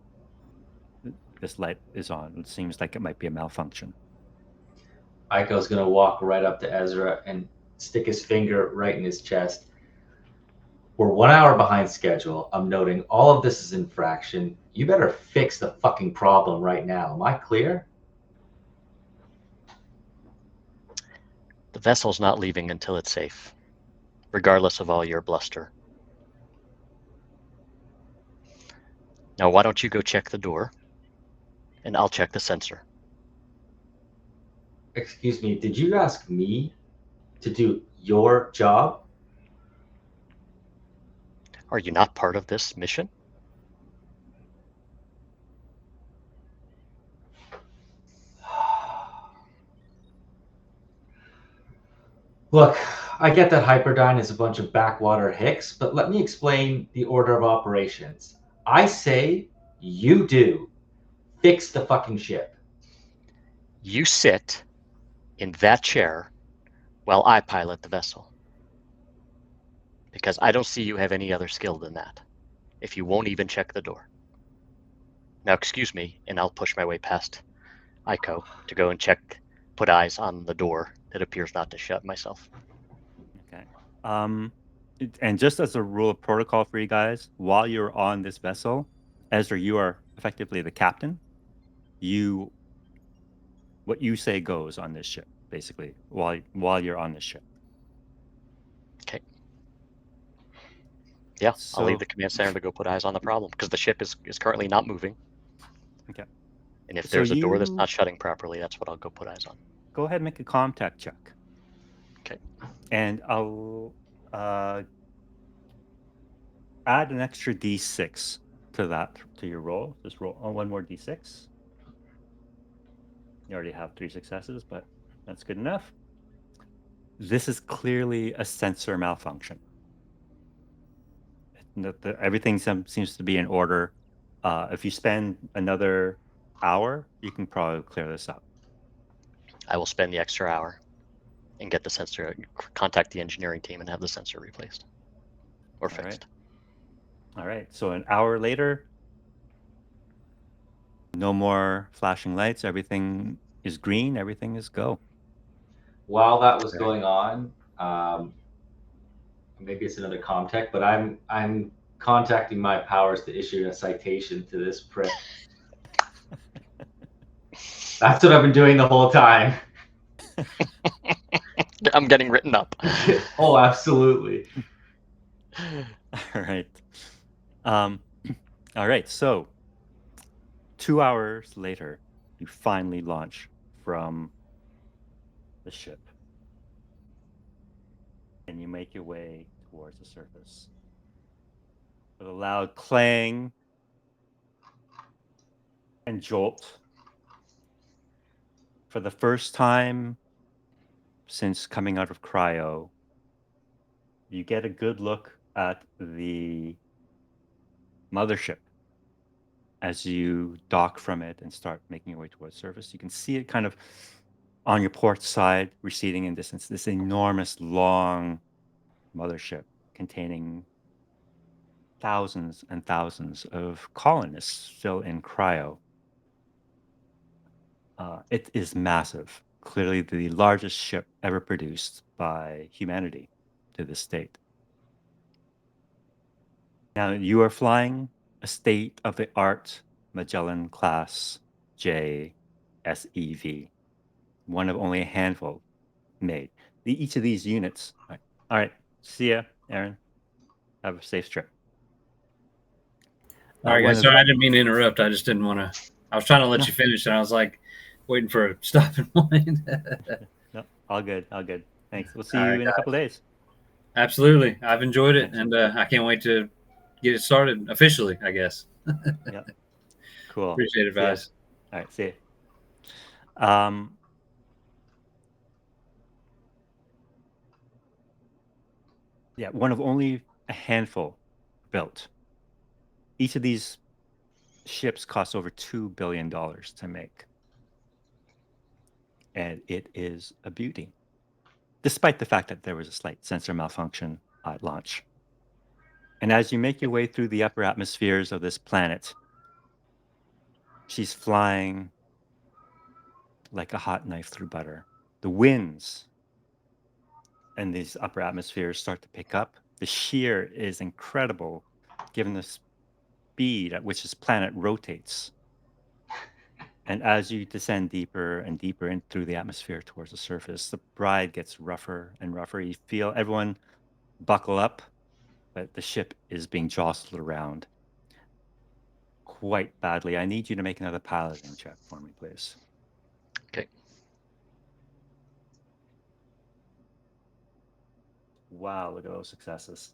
this light is on. It seems like it might be a malfunction. Aiko's going to walk right up to Ezra and stick his finger right in his chest. We're 1 hour behind schedule. I'm noting all of this is infraction. You better fix the fucking problem right now. Am I clear? The vessel's not leaving until it's safe, regardless of all your bluster. Now, why don't you go check the door, and I'll check the sensor. Excuse me, did you ask me to do your job? Are you not part of this mission? Look, I get that Hyperdyne is a bunch of backwater hicks, but let me explain the order of operations. I say you do fix the fucking ship. You sit in that chair while I pilot the vessel. Because I don't see you have any other skill than that, if you won't even check the door. Now, excuse me, and I'll push my way past Aiko to go and put eyes on the door that appears not to shut myself. Okay. And just as a rule of protocol for you guys, while you're on this vessel, Ezra, you are effectively the captain. What you say goes on this ship, basically, while you're on this ship. Okay. Yeah, I'll leave So the command center to go put eyes on the problem because the ship is currently not moving. okay, And if So there's a door that's you- not shutting properly, that's what I'll go put eyes on. go ahead and make a contact check. Okay. And I'll add an extra d6 to your roll. Just roll one more d6. You already have 3 successes, but that's good enough. This is clearly a sensor malfunction. Everything seems to be in order. If you spend another hour, you can probably clear this up. I will spend the extra hour and get the sensor, contact the engineering team and have the sensor replaced or All right. fixed. All right. So an hour later, no more flashing lights. Everything is green. Everything is go. While that was Okay. going on, maybe it's another Comtech, but I'm contacting my powers to issue a citation to this prick. That's what I've been doing the whole time. I'm getting written up. Oh, absolutely. All right. All right. So 2 hours later, you finally launch from the ship. And you make your way towards the surface. With a loud clang and jolt, for the first time since coming out of cryo, you get a good look at the mothership as you dock from it and start making your way towards the surface. You can see it kind of on your port side, receding in distance, this enormous, long mothership containing thousands and thousands of colonists still in cryo. It is massive, clearly the largest ship ever produced by humanity to this date. Now, you are flying a state-of-the-art Magellan Class J SEV, one of only a handful made. Each of these units. All right. See ya, Aaron. Have a safe trip. All right, one guys. of Sorry, the- I didn't mean to interrupt. I just didn't want to. I was trying to let No. you finish, and I was like waiting for a stopping point. No, all good. All good. Thanks. We'll see All you right, in a couple days. Absolutely, I've enjoyed it, Thanks. and I can't wait to get it started officially. I guess. Yeah. Cool. Appreciate it, See ya. guys. All right. See you. Yeah, one of only a handful built. Each of these ships costs over $2 billion to make. And it is a beauty, despite the fact that there was a slight sensor malfunction at launch. And as you make your way through the upper atmospheres of this planet, she's flying like a hot knife through butter. The winds in these upper atmospheres start to pick up. The shear is incredible given the speed at which this planet rotates. And as you descend deeper and deeper in through the atmosphere towards the surface, the ride gets rougher and rougher. You feel everyone buckle up, but the ship is being jostled around quite badly. I need you to make another piloting check for me, please. Okay. Wow, look at those successes.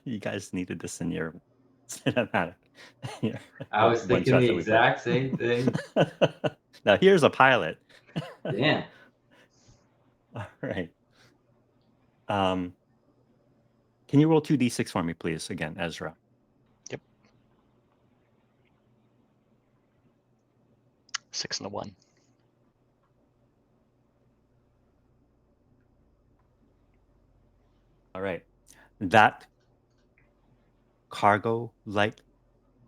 You guys needed this in your cinematic. I was one thinking shot the that we put. exact same thing. Now here's a pilot. Damn. All right. Can you roll 2d6 for me, please? Again, Ezra. Yep. 6 and a 1. All right. That cargo light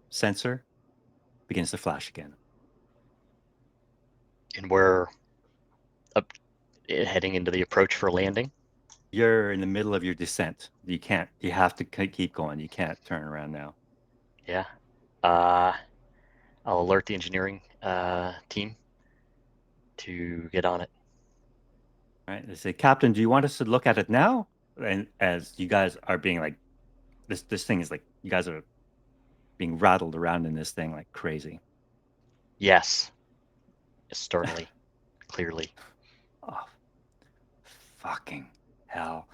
sensor begins to flash again. And we're heading into the approach for landing. You're in the middle of your descent. You have to keep going. You can't turn around now. Yeah. I'll alert the engineering team to get on it. All right. They say, Captain, do you want us to look at it now? And as you guys are being like, this thing is like, you guys are being rattled around in this thing like crazy. Yes. Sternly, clearly. Oh, fucking hell.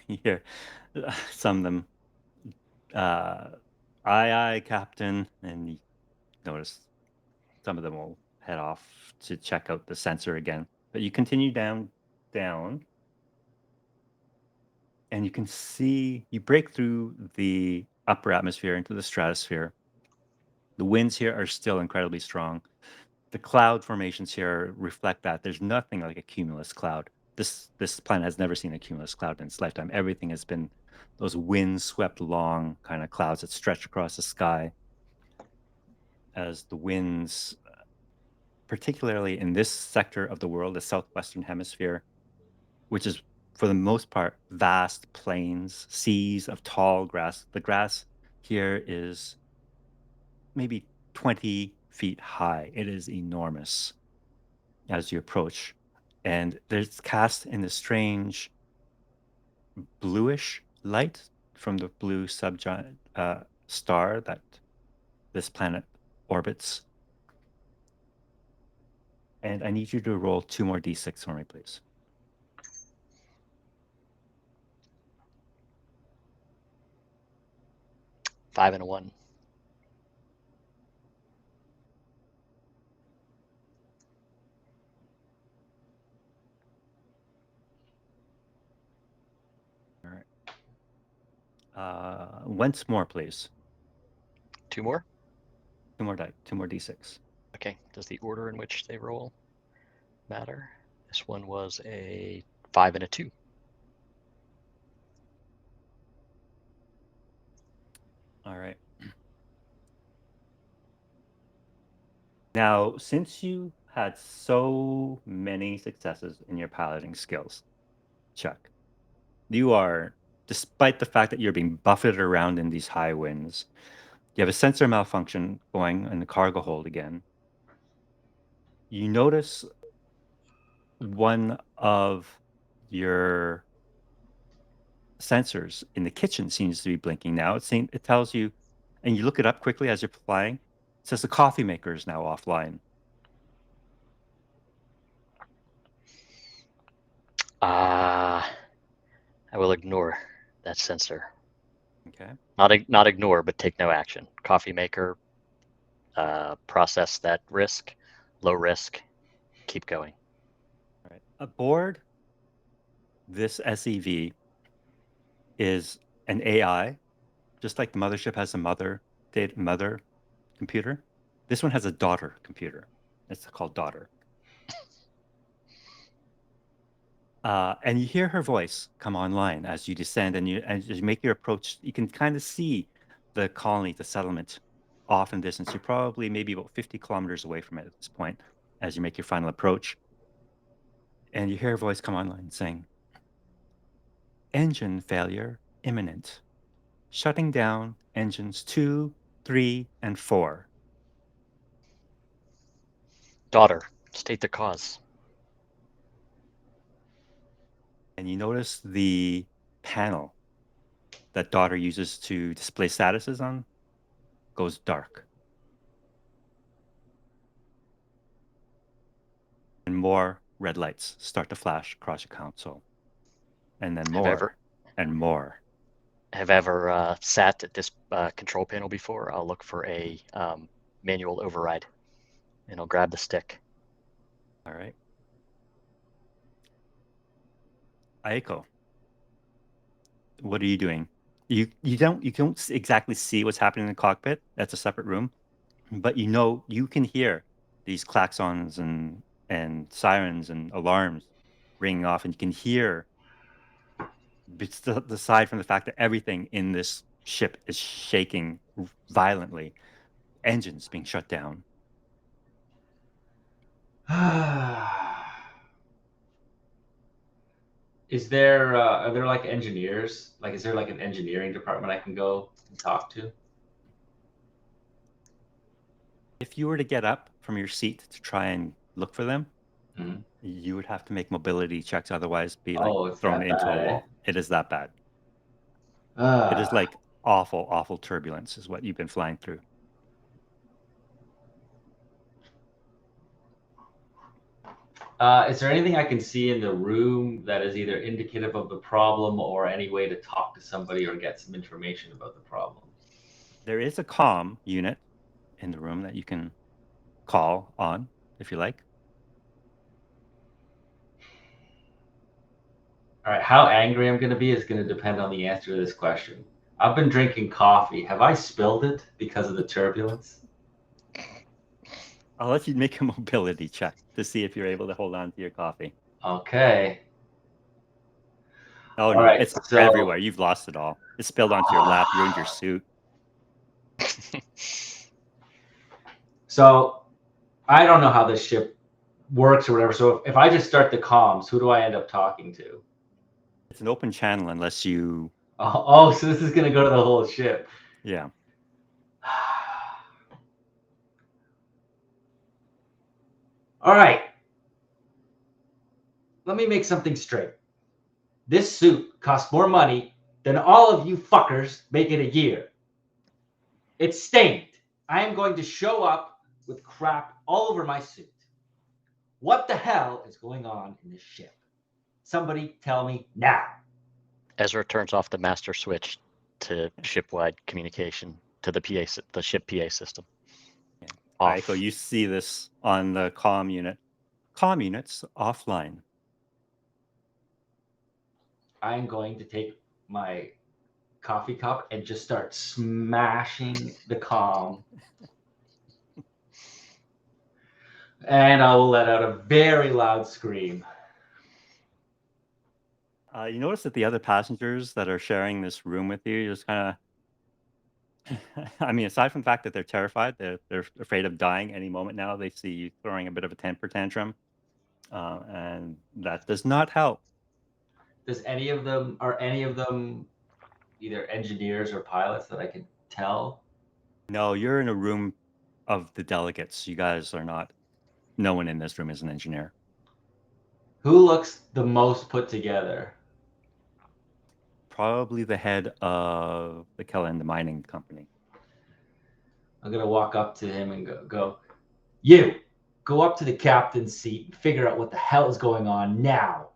You hear some of them, aye, Captain. And you notice some of them will head off to check out the sensor again. But you continue down, and you can see, you break through the upper atmosphere into the stratosphere. The winds here are still incredibly strong. The cloud formations here reflect that. There's nothing like a cumulus cloud. This planet has never seen a cumulus cloud in its lifetime. Everything has been those wind-swept long kind of clouds that stretch across the sky. As the winds, particularly in this sector of the world, the southwestern hemisphere, which is for the most part vast plains, seas of tall grass. The grass here is maybe 20 feet high. It is enormous as you approach. And there's cast in this strange bluish light from the blue subgiant star that this planet orbits. And I need you to roll 2 more d6 for me, please. Five and a 1. All right. Once more, please. 2 more? 2 more d6. Okay. Does the order in which they roll matter? This one was a 5 and a 2. All right. Now, since you had so many successes in your piloting skills, Chuck, you are, despite the fact that you're being buffeted around in these high winds, you have a sensor malfunction going in the cargo hold again. You notice one of your sensors in the kitchen seems to be blinking now. It tells you, and you look it up quickly as you're flying. It says the coffee maker is now offline. I will ignore that sensor. Okay. Not ignore, but take no action. Coffee maker, process that risk, low risk, keep going. All right. Aboard this SEV is an AI, just like the mothership has a mother computer. This one has a daughter computer. It's called Daughter. And you hear her voice come online as you descend, and as you make your approach, you can kind of see the colony, the settlement, off in distance. You're probably maybe about 50 kilometers away from it at this point as you make your final approach. And you hear a voice come online saying, "Engine failure imminent. Shutting down engines 2, 3, and 4. Daughter, state the cause. And you notice the panel that Daughter uses to display statuses on goes dark. And more red lights start to flash across your console. And then more and more. Have ever sat at this control panel before? I'll look for a manual override, and I'll grab the stick. All right. Aiko, what are you doing? You don't exactly see what's happening in the cockpit. That's a separate room, but you know you can hear these klaxons and sirens and alarms ringing off, and you can hear, aside from the fact that everything in this ship is shaking violently, engines being shut down. Is there are there like engineers? Like, is there like an engineering department I can go and talk to? If you were to get up from your seat to try and look for them, Mhm. you would have to make mobility checks, otherwise be like Oh, it's thrown that into a bad, eh? wall. It is that bad. It is Ah. like awful, awful turbulence is what you've been flying through. Is there anything I can see in the room that is either indicative of the problem or any way to talk to somebody or get some information about the problem? There is a comm unit in the room that you can call on if you like. All right, how angry I'm going to be is going to depend on the answer to this question. I've been drinking coffee. Have I spilled it because of the turbulence? I'll let you make a mobility check to see if you're able to hold on to your coffee. Okay. Oh All no, right, it's so everywhere. You've lost it all. It spilled onto your lap, ruined your suit. so I don't know how this ship works or whatever. So if I just start the comms, who do I end up talking to? It's an open channel unless you, Oh, so this is going to go to the whole ship. yeah. All right. Let me make something straight. This suit costs more money than all of you fuckers make in a year. It's stained. I am going to show up with crap all over my suit. What the hell is going on in this ship? Somebody tell me now. Ezra turns off the master switch to ship-wide communication to the ship PA system. Yeah. Off. Aiko, you see this on the comm unit. Comm units offline. I'm going to take my coffee cup and just start smashing the comm. And I will let out a very loud scream. You notice that the other passengers that are sharing this room with you just kind of, I mean, aside from the fact that they're terrified, they're afraid of dying any moment now. They see you throwing a bit of a temper tantrum, and that does not help. Are any of them either engineers or pilots that I can tell? No, you're in a room of the delegates. You guys are not. No one in this room is an engineer. Who looks the most put together? Probably the head of the Kellen, the mining company. I'm gonna walk up to him and go, you go up to the captain's seat and figure out what the hell is going on now.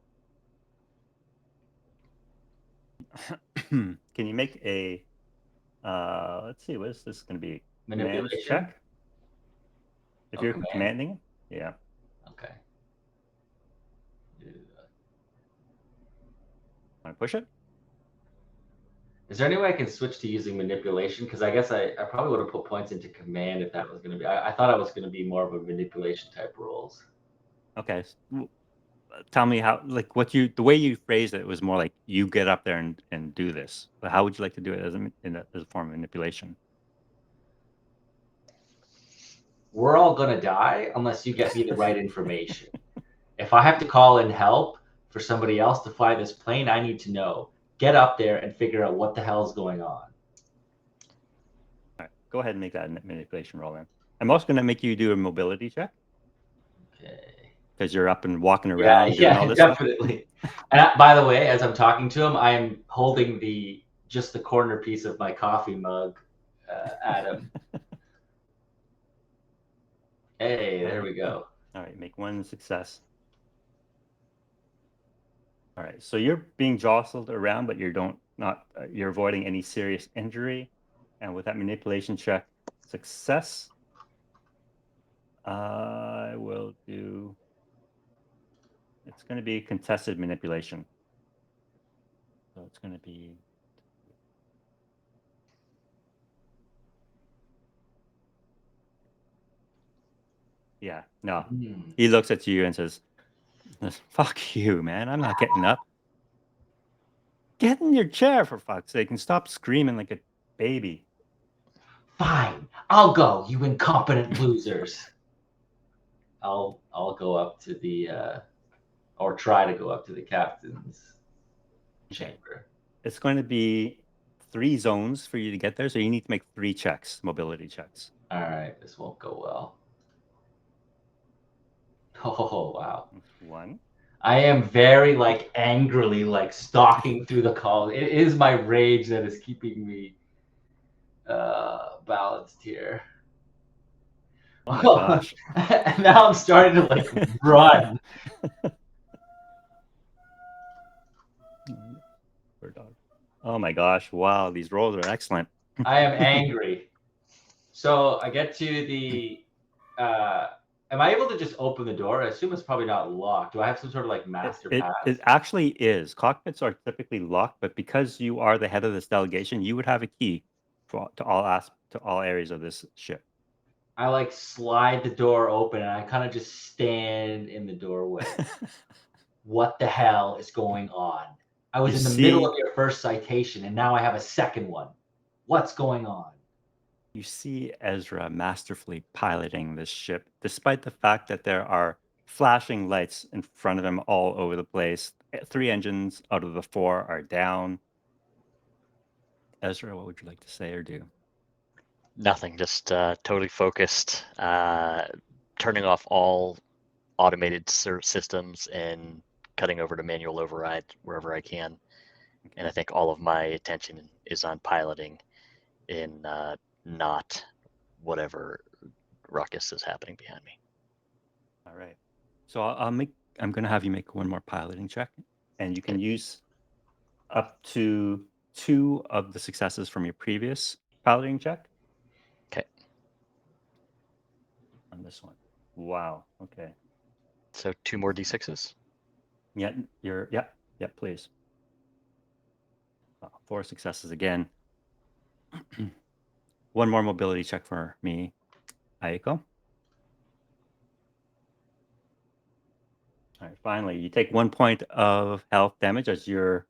Can you make a let's see, what is this going to be? Command Manipulation? check? If Oh, you're command. commanding it? Yeah. Okay. Want to push it? Is there any way I can switch to using manipulation? Because I guess I probably would have put points into command if that was going to be. I thought I was going to be more of a manipulation type roles. Okay. Tell me how, like, the way you phrased it was more like you get up there and do this. But how would you like to do it as a form of manipulation? We're all going to die unless you get me the right information. If I have to call in help for somebody else to fly this plane, I need to know. Get up there and figure out what the hell is going on. All right. Go ahead and make that manipulation roll then. I'm also going to make you do a mobility check. Okay. Because you're up and walking around doing all this definitely. And by the way, as I'm talking to him, I am holding just the corner piece of my coffee mug at him. Hey, there we go. All right, make one success. All right, so you're being jostled around, but you're avoiding any serious injury. And with that manipulation check success, I will do. It's going to be contested manipulation. So it's going to be. Yeah, no. Hmm. He looks at you and says, "Fuck you, man. I'm not getting up. Get in your chair for fuck's sake and stop screaming like a baby." Fine, I'll go, you incompetent losers. I'll go up to the or try to go up to the captain's chamber. It's going to be 3 zones for you to get there, so you need to make 3 checks, mobility checks. All right, this won't go well. Oh wow. 1. I am very like angrily like stalking through the call. It is my rage that is keeping me balanced here. Oh my gosh. And now I'm starting to like run. Poor dog. Oh my gosh. Wow, these rolls are excellent. I am angry. So I get to the am I able to just open the door? I assume it's probably not locked. Do I have some sort of like master pass? It actually is. Cockpits are typically locked, but because you are the head of this delegation, you would have a key to all areas of this ship. I like slide the door open and I kind of just stand in the doorway. What the hell is going on? I was in the middle of your first citation and now I have a second one. What's going on? You see Ezra masterfully piloting this ship, despite the fact that there are flashing lights in front of him all over the place. 3 engines out of the 4 are down. Ezra, what would you like to say or do? Nothing, just totally focused, turning off all automated systems and cutting over to manual override wherever I can. And I think all of my attention is on piloting in not whatever ruckus is happening behind me. All right. So I'm going to have you make one more piloting check, and you can use up to 2 of the successes from your previous piloting check. Okay. On this one. Wow. Okay. So 2 more D6s. Yeah. Please. 4 successes again. 1 more mobility check for me, Aiko. All right, finally, you take 1 point of health damage as you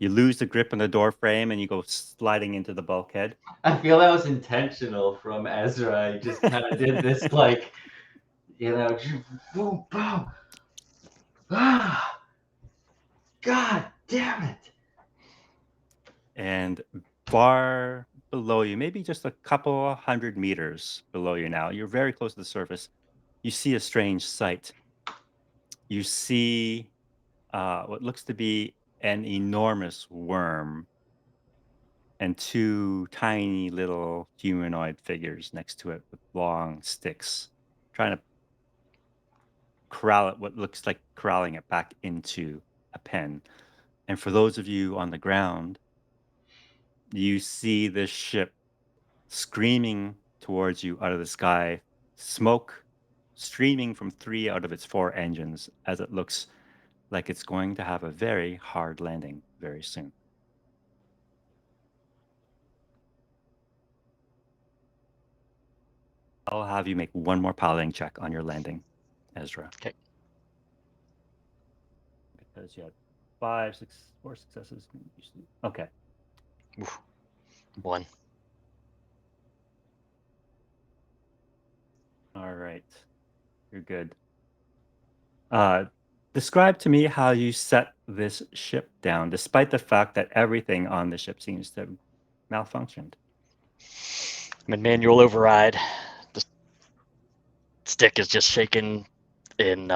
lose the grip on the door frame and you go sliding into the bulkhead. I feel that was intentional from Ezra. He just kind of did this like, boom, boom. Ah, God damn it. And far below you, maybe just a couple 100 meters below you now, you're very close to the surface. You see a strange sight. You see what looks to be an enormous worm and 2 tiny little humanoid figures next to it with long sticks, trying to corral it, what looks like corralling it back into a pen. And for those of you on the ground, you see this ship screaming towards you out of the sky, smoke streaming from 3 out of its 4 engines as it looks like it's going to have a very hard landing very soon. I'll have you make 1 more piloting check on your landing, Ezra. Okay. Because you had 4 successes. Okay. Oof. 1. All right. You're good. Describe to me how you set this ship down, despite the fact that everything on the ship seems to have malfunctioned. I'm in manual override. The stick is just shaking and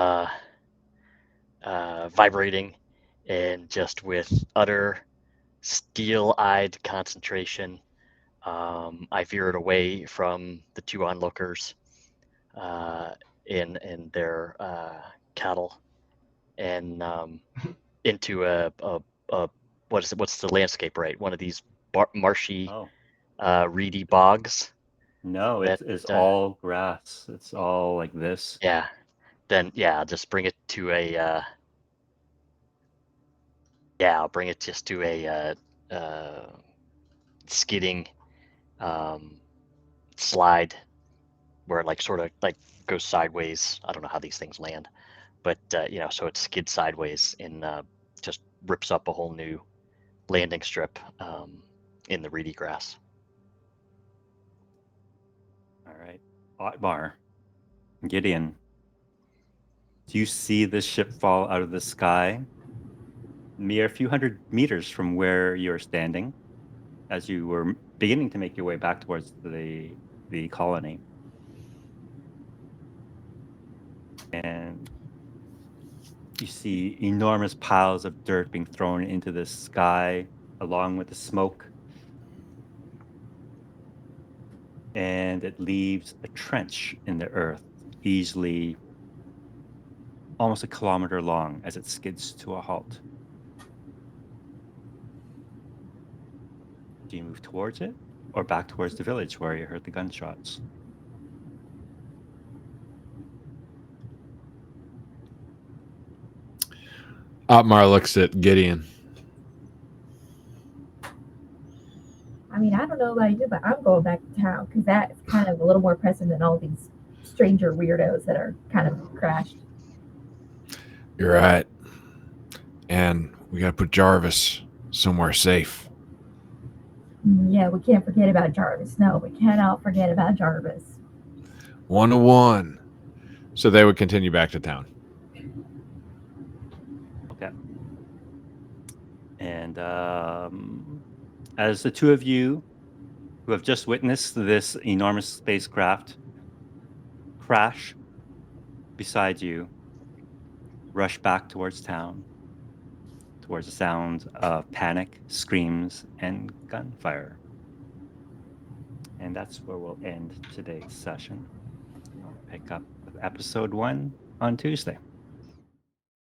vibrating, and just with utter steel-eyed concentration, I veered away from the 2 onlookers in their cattle and into a what's the landscape, right? One of these marshy, reedy bogs. No, it's all grass. It's all like this. Yeah. Then I'll just bring it to a I'll bring it just to a skidding slide where it like sort of like goes sideways. I don't know how these things land, but so it skids sideways and just rips up a whole new landing strip in the reedy grass. All right. Otmar, Gideon, do you see this ship fall out of the sky mere few hundred meters from where you're standing as you were beginning to make your way back towards the colony? And you see enormous piles of dirt being thrown into the sky along with the smoke. And it leaves a trench in the earth, easily almost a kilometer long as it skids to a halt. Do you move towards it or back towards the village where you heard the gunshots? Otmar looks at Gideon. I mean, I don't know about you, but I'm going back to town because that's kind of a little more pressing than all these stranger weirdos that are kind of crashed. You're right. And we got to put Jarvis somewhere safe. Yeah, we can't forget about Jarvis. No, we cannot forget about Jarvis. 1-1. So they would continue back to town. Okay. And as the two of you who have just witnessed this enormous spacecraft crash beside you, rush back towards town, towards the sound of panic, screams, and gunfire. And that's where we'll end today's session. I'll pick up with episode 1 on Tuesday.